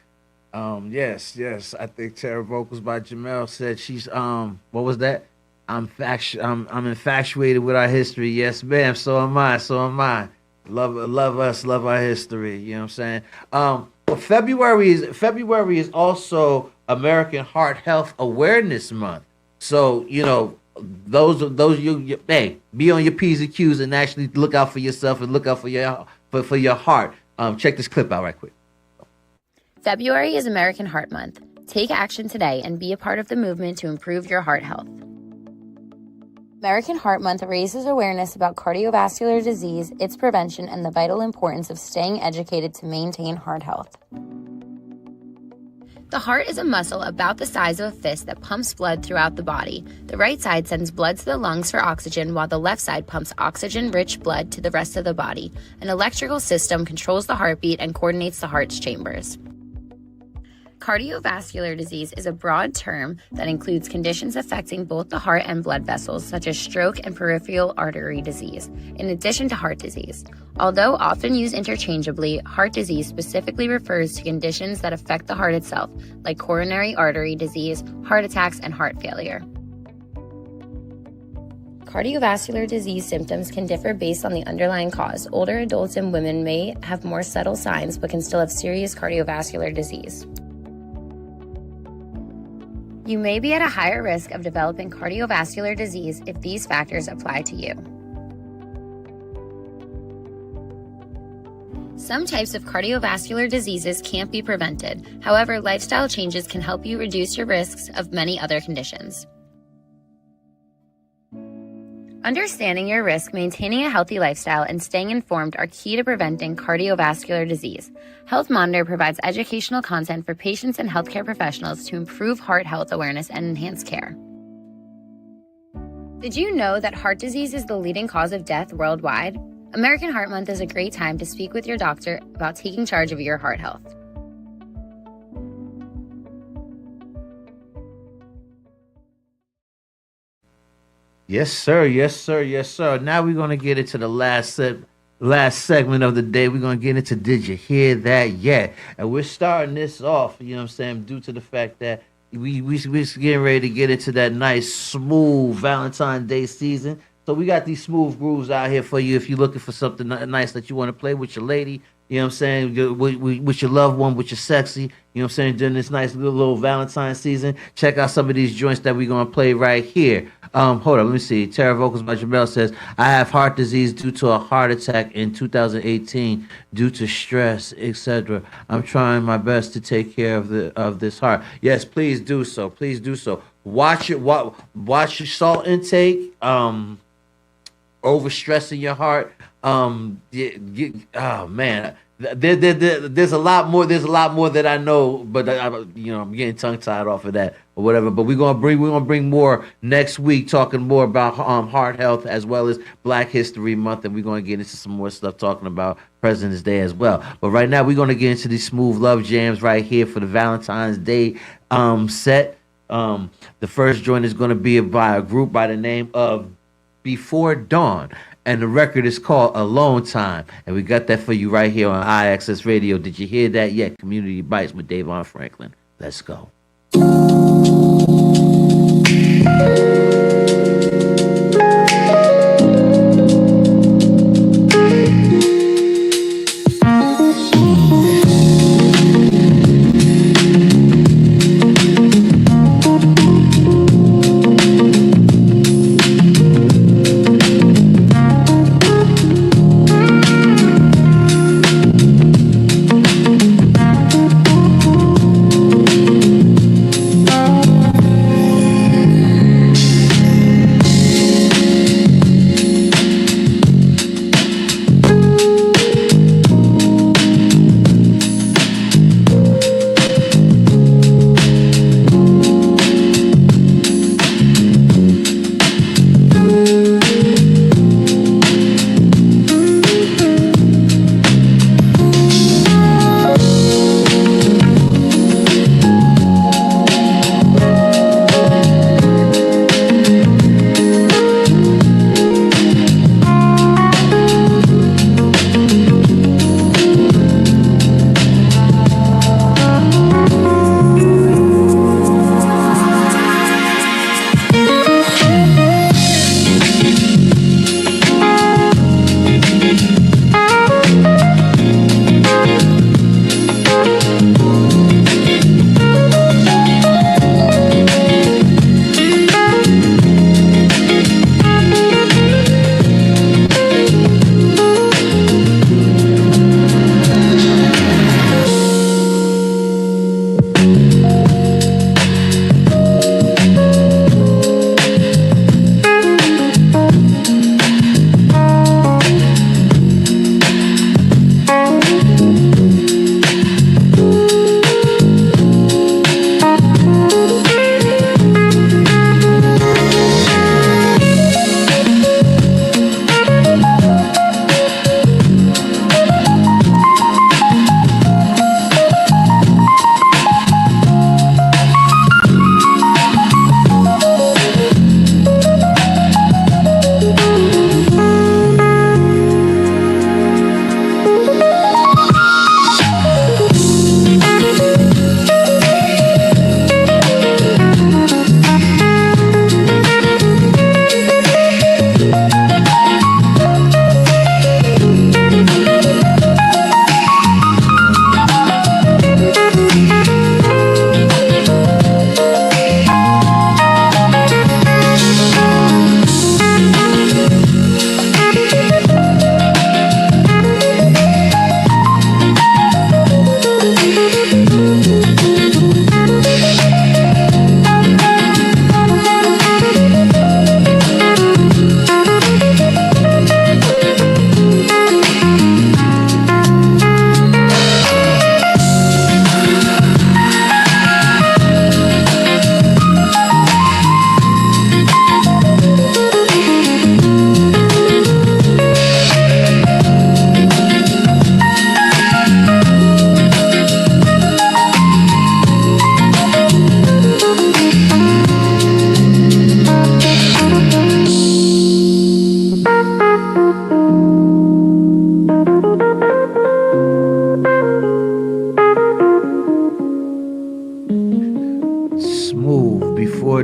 Yes, I think Terror Vocals by Jamel said she's what was that? I'm infatuated with our history. Yes, ma'am. So am I. Love us, love our history. You know what I'm saying? Well, February is also American Heart Health Awareness Month. So, you know, those you hey, be on your P's and Q's and actually look out for yourself and look out for your heart. Check this clip out right quick. February is American Heart Month. Take action today and be a part of the movement to improve your heart health. American Heart Month raises awareness about cardiovascular disease, its prevention, and the vital importance of staying educated to maintain heart health. The heart is a muscle about the size of a fist that pumps blood throughout the body. The right side sends blood to the lungs for oxygen, while the left side pumps oxygen-rich blood to the rest of the body. An electrical system controls the heartbeat and coordinates the heart's chambers. Cardiovascular disease is a broad term that includes conditions affecting both the heart and blood vessels, such as stroke and peripheral artery disease, in addition to heart disease. Although often used interchangeably, heart disease specifically refers to conditions that affect the heart itself, like coronary artery disease, heart attacks, and heart failure. Cardiovascular disease symptoms can differ based on the underlying cause. Older adults and women may have more subtle signs but can still have serious cardiovascular disease. You may be at a higher risk of developing cardiovascular disease if these factors apply to you. Some types of cardiovascular diseases can't be prevented. However, lifestyle changes can help you reduce your risks of many other conditions. Understanding your risk, maintaining a healthy lifestyle, and staying informed are key to preventing cardiovascular disease. Health Monitor provides educational content for patients and healthcare professionals to improve heart health awareness and enhance care. Did you know that heart disease is the leading cause of death worldwide? American Heart Month is a great time to speak with your doctor about taking charge of your heart health. Yes, sir. Now we're going to get into the last segment of the day. We're going to get into Did You Hear That Yet? And we're starting this off, you know what I'm saying, due to the fact that we're getting ready to get into that nice, smooth Valentine's Day season. So we got these smooth grooves out here for you if you're looking for something nice that you want to play with your lady, you know what I'm saying, with your loved one, with your sexy, you know what I'm saying, during this nice little Valentine's season. Check out some of these joints that we're going to play right here. Hold on, let me see. Terror Vocals by Jamel says, I have heart disease due to a heart attack in 2018 due to stress, etc. I'm trying my best to take care of this heart. Yes, please do so. Watch your salt intake. Overstressing your heart. Oh man, there's a lot more. There's a lot more that I know, but I'm getting tongue tied off of that or whatever. But we're gonna bring more next week, talking more about heart health as well as Black History Month, and we're gonna get into some more stuff talking about President's Day as well. But right now, we're gonna get into these smooth love jams right here for the Valentine's Day set. The first joint is gonna be by a group by the name of Before Dawn, and the record is called Alone Time, and we got that for you right here on IAXIS Radio. Did you hear that yet? Community Bites with DAVON Franklin. Let's go.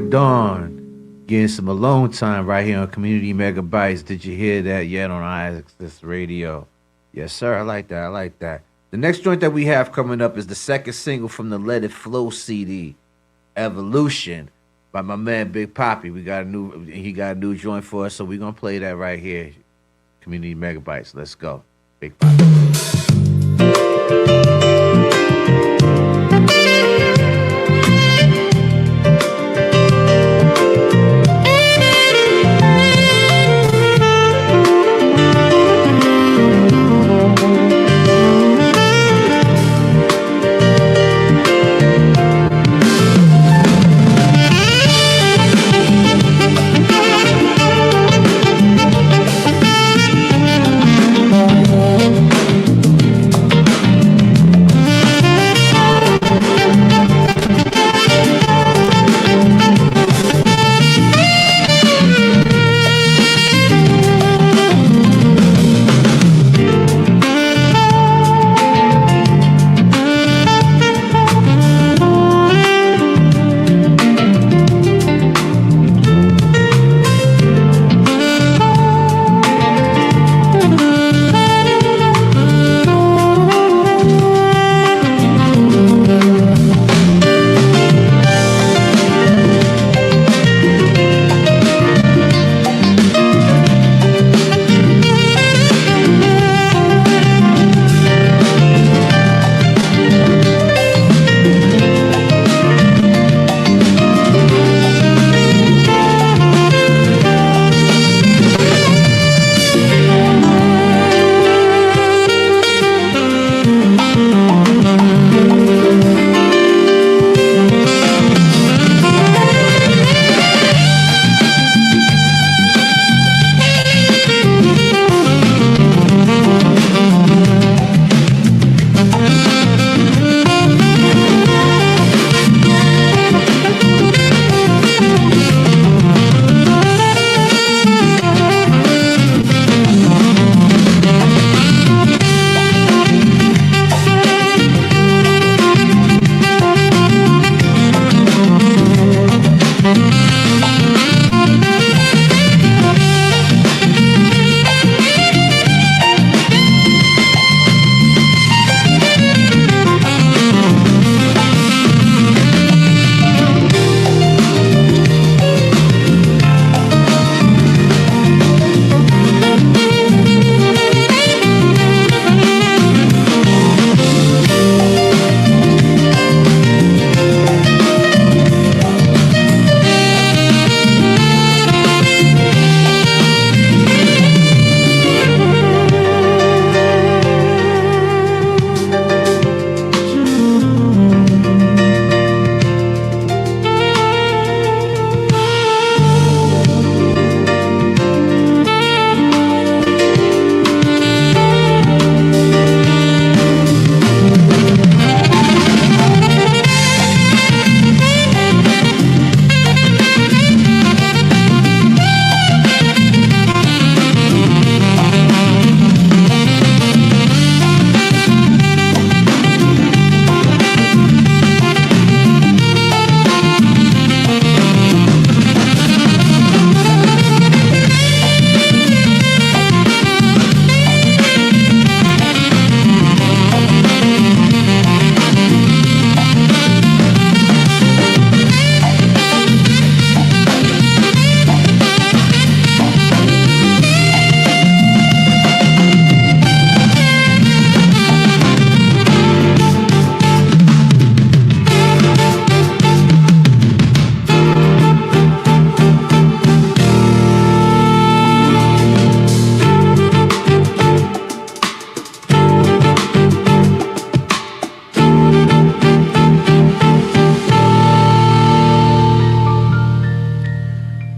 Dawn, getting some alone time right here on Community Megabytes. Did you hear that yet on IAXIS Radio? Yes, sir. I like that. I like that. The next joint that we have coming up is the second single from the Let It Flow CD, Evolution, by my man Big Poppy. He got a new joint for us, so we're gonna play that right here. Community Megabytes. Let's go. Big Poppy.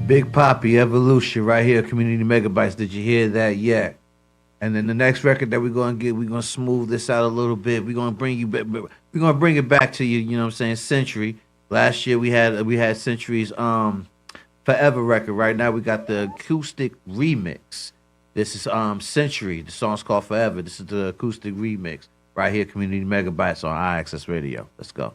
Big Poppy, Evolution, right here, Community Megabytes. Did you hear that yet? And then the next record that we're gonna get, we're gonna smooth this out a little bit. We're gonna bring you back. We're gonna bring it back to you. You know what I'm saying? Century. Last year we had Century's Forever record. Right now we got the acoustic remix. This is Century. The song's called Forever. This is the acoustic remix. Right here, Community Megabytes on IAXIS Radio. Let's go.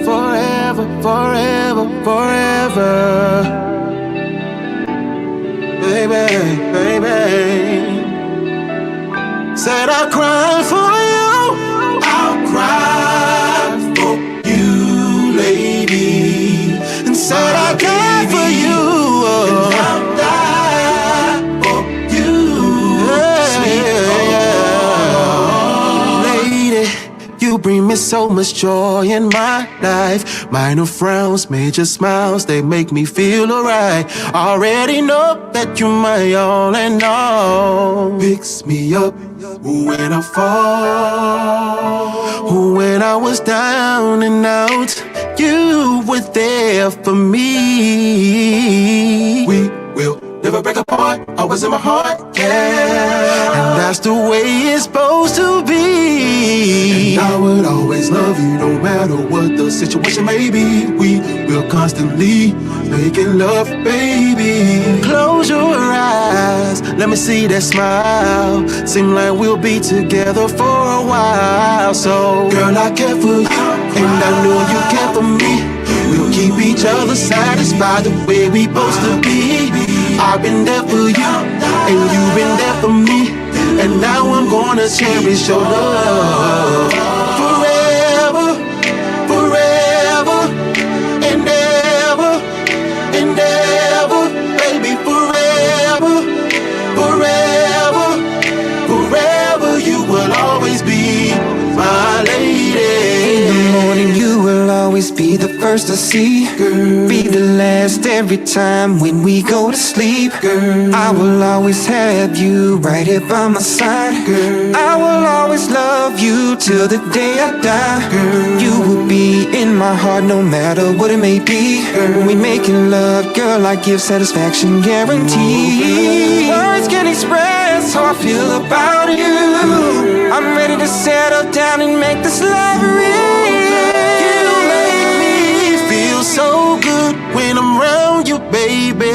Forever, forever, forever. Baby, baby. Said I'll cry for you. I'll cry for you, lady. And said I'll die for you. And I'll die for you. Lady, you bring me so much joy in my life. Minor frowns, major smiles, they make me feel alright. Already know that you're my all and all. Picks me up when I fall. When I was down and out, you were there for me. We will never break apart, always in my heart, yeah. And that's the way it's supposed to be. And I would always love you no matter what the situation may be. We will constantly making love, baby. Close your eyes, let me see that smile. Seem like we'll be together for a while. So, girl, I care for you, and I know you care for me. We'll keep each other satisfied the way we supposed to be. I've been there for you, and you've been there for me. And now I'm gonna cherish your love forever, forever, and ever, and ever, baby, forever, forever, forever. You will always be my lady. In the morning, you will always be the first to see. Girl, be the last every time when we go to sleep. Girl, I will always have you right here by my side. Girl, I will always love you till the day I die. Girl, you will be in my heart no matter what it may be. Girl, when we making love, girl, I give satisfaction guaranteed. Words can express how I feel about you. I'm ready to settle down and make this love real. You make me feel so good when I'm around you, baby.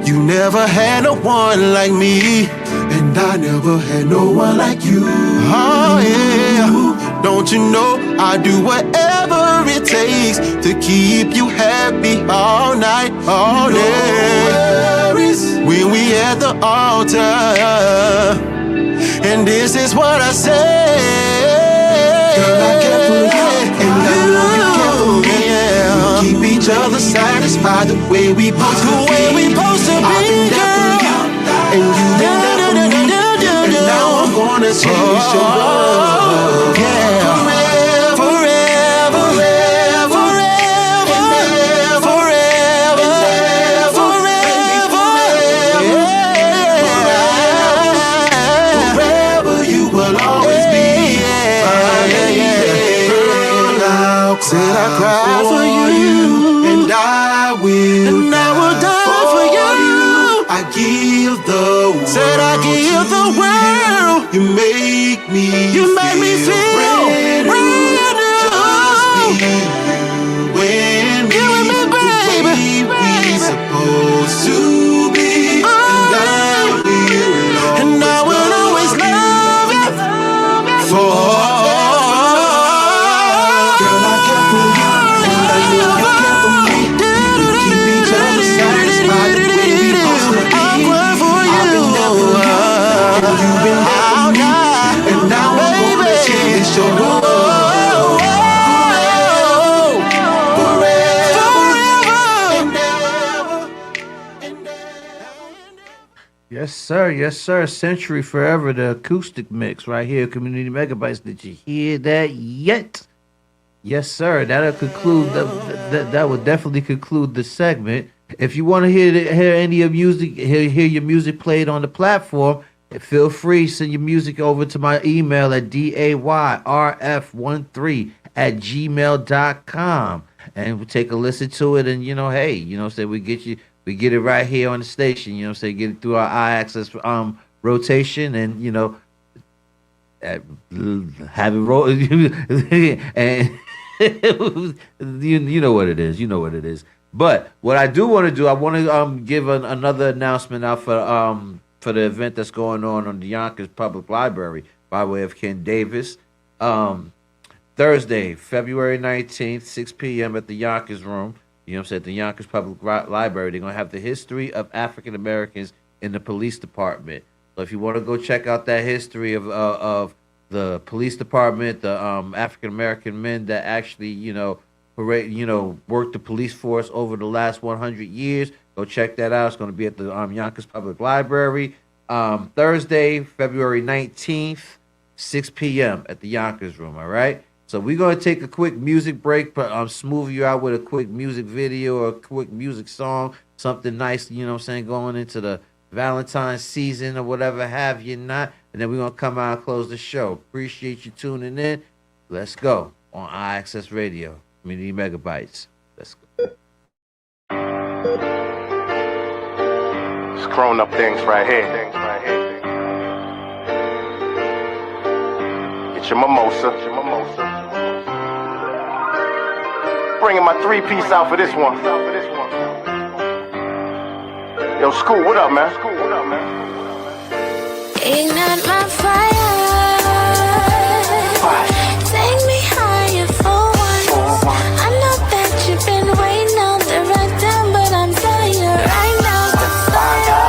You never had no one like me, and I never had no one like you. Oh yeah, don't you know I do whatever it takes to keep you happy all night, all day. When we at the altar, and this is what I say. Girl, I care for you, and I know you care for me. Yeah. We keep each other satisfied the way we supposed to be. I've been there for you, and you've been there for me. And now I'm gonna cherish your love. Yeah. Forever, forever, forever, forever, forever, you will always be. Said I cry for you, and I will die for you. I give the world. Said I give the world. You make me feel brand new. Just be when we we supposed to be. And I will always love you forever. Girl, I care for you, and I know you care for me. We keep each other satisfied the way we supposed to be. I've been there for you, and you've been there for me. And now I'm gonna cherish your love. Yes, sir. Yes, sir. Century Forever, the acoustic mix right here, Community Megabytes. Did you hear that yet? Yes, sir. That'll conclude. That will definitely conclude the segment. If you want to hear any of music, hear your music played on the platform, Feel free, send your music over to my email at dayrf13@gmail.com, and we'll take a listen to it. And hey, we get it right here on the station. Get it through our IAXIS rotation, and have it roll. And you know what it is. But what I do want to do, I want to give another announcement out for the event that's going on the Yonkers Public Library by way of Ken Davis. Thursday, February 19th, 6 p.m. at the Yonkers Room. At the Yonkers Public Library, they're going to have the history of African Americans in the police department. So if you want to go check out that history of the police department, the African American men that actually, worked the police force over the last 100 years, go check that out. It's going to be at the Yonkers Public Library. Thursday, February 19th, 6 p.m. at the Yonkers Room, all right? So we're going to take a quick music break, but smooth you out with a quick music video or a quick music song, something nice, going into the Valentine's season or whatever have you not. And then we're going to come out and close the show. Appreciate you tuning in. Let's go on IAXIS Radio, Community Megabytes. Let's go. It's grown up things right here. Get your mimosa. Bringing my 3-piece out for this one. Yo, School, what up, man? Ignite my fire. Take me higher for once. I know that you've been waiting on the right time, but I'm telling you right now, the fire.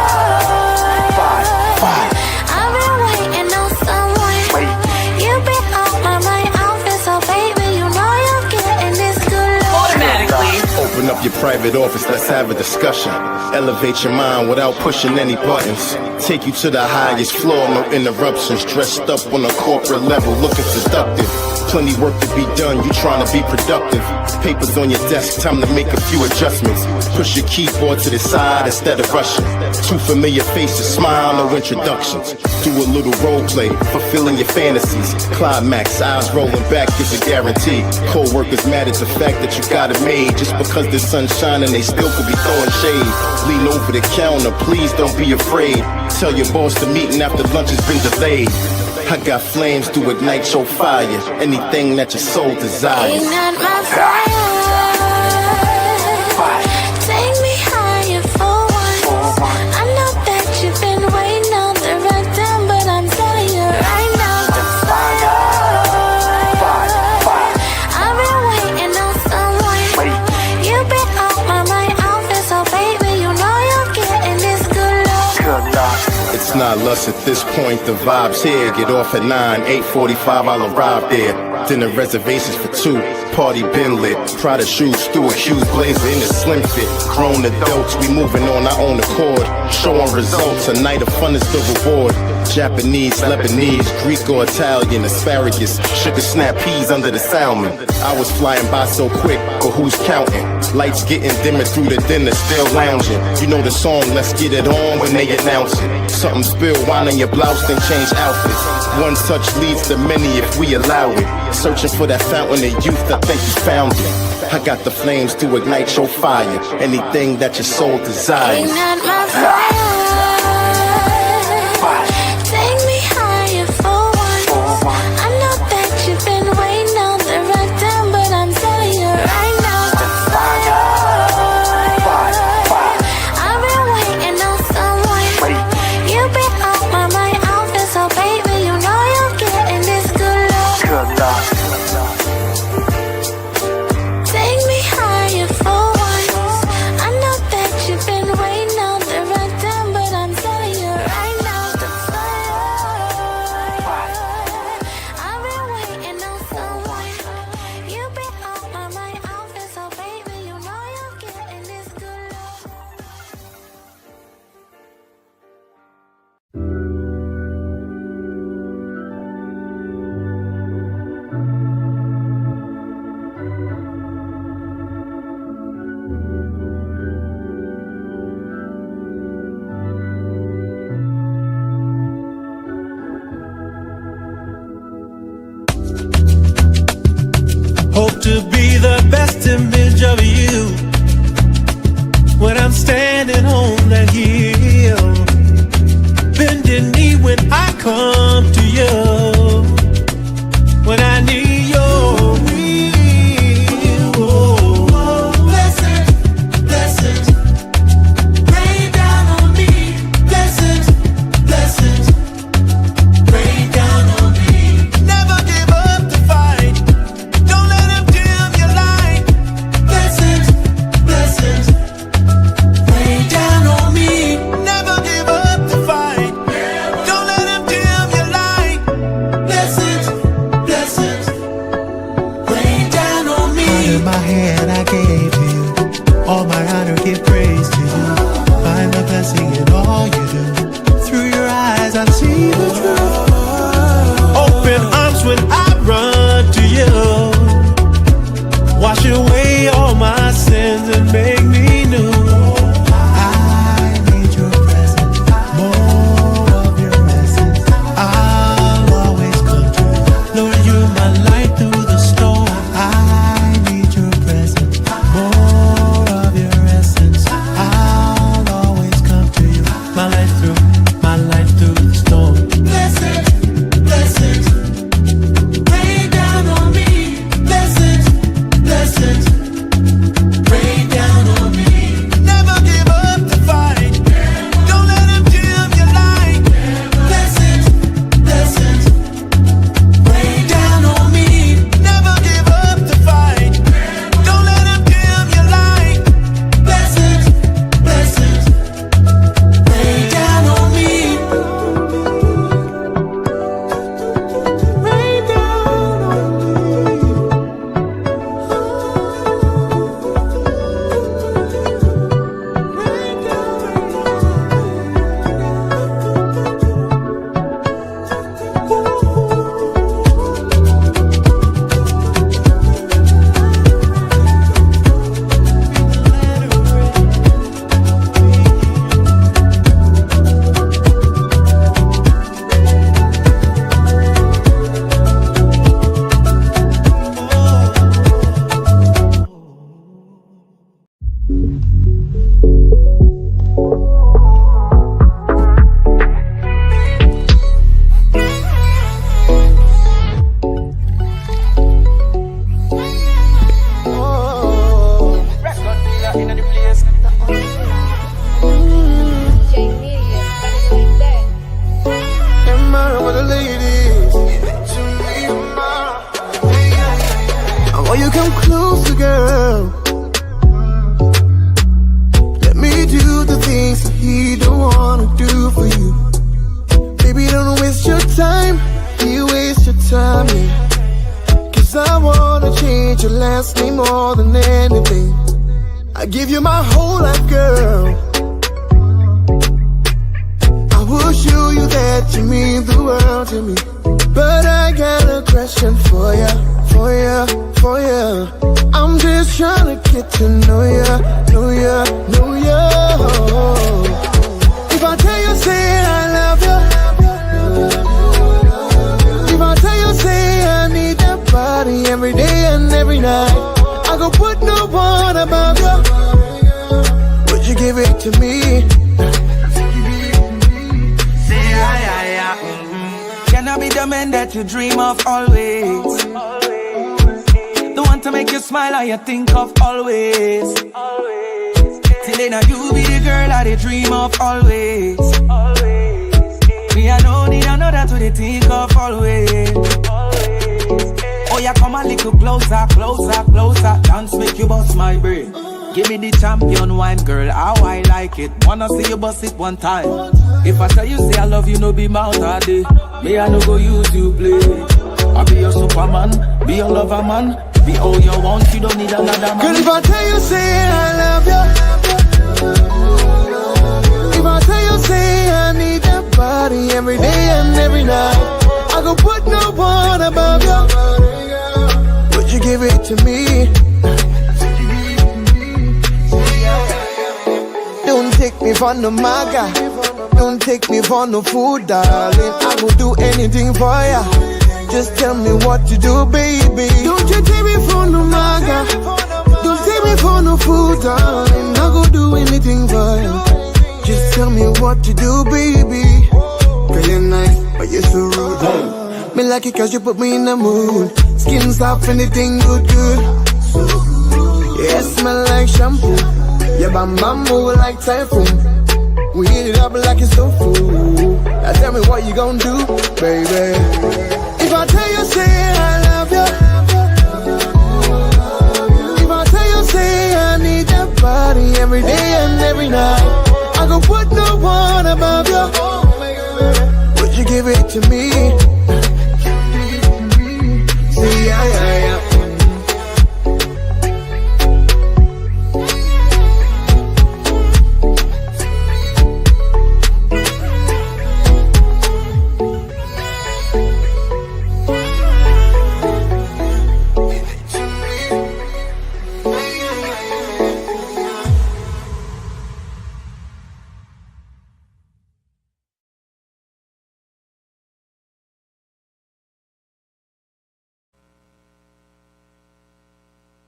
I've been waiting on someone. You've been on my mind, outfit, so baby, you know you're getting this good love. Automatically. Open up your private office, let's have a discussion. Elevate your mind without pushing any buttons. Take you to the highest floor, no interruptions. Dressed up on a corporate level, looking seductive. Plenty work to be done, you trying to be productive. Papers on your desk, time to make a few adjustments. Push your keyboard to the side instead of rushing. Two familiar faces, smile, no introductions. Do a little role play, fulfilling your fantasies. Climax, eyes rolling back is a guarantee. Co-workers mad at the fact that you got it made. Just because the sun's shining, they still could be throwing shade. Lean over the counter, please don't be afraid. Tell your boss the meeting after lunch has been delayed. I got flames to ignite your fire. Anything that your soul desires. Ignite my fire. Take me higher for once. I know that you've been waiting on the right time, but I'm telling you right now, the fire. I've been waiting on someone. You've been on my mind, outfit, so baby, you know you're getting this good love. It's not lust at this point, the vibe's here. Get off at 9, 8:45, I'll arrive there. Dinner reservations for 2, party been lit. Prada shoes, Stuart Hughes blazer in a slim fit. Grown adults, we moving on our own accord. Showing results, a night of fun is the reward. Japanese, Lebanese, Greek or Italian, asparagus, sugar snap peas under the salmon. I was flying by so quick, but who's counting? Lights getting dimmer through the dinner, still lounging. You know the song, let's get it on when they announce it. Something spill, wine on your blouse, then change outfits. One touch leads to many if we allow it. Searching for that fountain of youth, I think you found it. I got the flames to ignite your fire. Anything that your soul desires. Ignite my fire. Take me higher for once. I know that you've been waiting on the right time, but I'm telling you right now, the fire. I've been waiting on someone. You've been on my mind, outfit, so baby, you know you're getting this good love. Take me higher for once. I know that you've been waiting on the to be the best image of you when I'm standing on that hill, bending knee when I come to you, when I need your will. Oh, blessings, blessings, rain down on me. Blessings, blessings, rain down on me. Never give up the fight. Don't let him dim your light. Blessings, blessings, rain down on me. Never give up the fight. Don't let him dim your light. Blessings, blessings, rain down on me. In my hand I gave you all my honor, give praise to you. Find the blessing in all you do. Through your eyes I see the truth. Open arms when I run to you. Wash away all my sins and make me new. I need your presence, more of your essence. I'll always come to you. Lord, you're my light through the storm. I need your presence, more of your essence. I'll always come to you. My light through the storm. Blessings, blessings, rain down on me. Blessings, blessings, rain down on me. Never give up the fight. Don't let him dim your light. Blessings, blessings, rain down on me. Never give up the fight. Don't let him dim your light. Blessings, blessings, rain down on me. Rain down on Oh, you come closer, girl. Let me do the things that he don't wanna do for you. Baby, don't waste your time. You waste your time, yeah. 'Cause I wanna change your last name more than anything. I give you my whole life, girl. I will show you that you mean the world to me. But I got a question for ya, for ya, for ya. I'm just trying to get to know ya, know ya, know ya. If I tell you, say I love you. If I tell you, say I need that body every day and every night, I go put no one above you. Would you give it to me? Can I be the man that you dream of always? The one to make you smile or you think of always. Till then you be the girl that you dream of always. Me I know need another to the think of always. Oh yeah, come a little closer, closer, closer. Dance make you bust my brain. Give me the champion wine, girl, how I like it. Wanna see you bust it one time. If I tell you say I love you, no be mouth all day. Me I no go use you play. I be your superman, be your lover man. Be all you want, you don't need another man. Girl, if I tell you say I love you. If I tell you say I need that body every day and every night, I go put no one above you. Would you give it to me? Don't take me for no maga. Don't take me for no food, darling. I will do anything for ya. Just tell me what to do, baby. Don't you take me for no maga. Don't take me for no fool, darling. I go do anything for you. Just tell me what to do, baby. Girl, you're nice, but you're so rude. Me like it cause you put me in the mood. Skin soft, anything good, good. Yeah, smell like shampoo. Yeah, bam bam move like typhoon. We heat it up like it's so full. Now tell me what you gon' do, baby. If I tell you, say I love you. If I tell you, say I need that body every day and every night. I gon' put no one above you. Would you give it to me? Say yeah, yeah, yeah.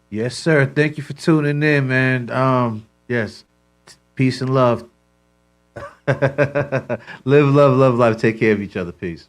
Yes, sir. Thank you for tuning in, man. Yes. Peace and love. Live, love, love life. Take care of each other. Peace.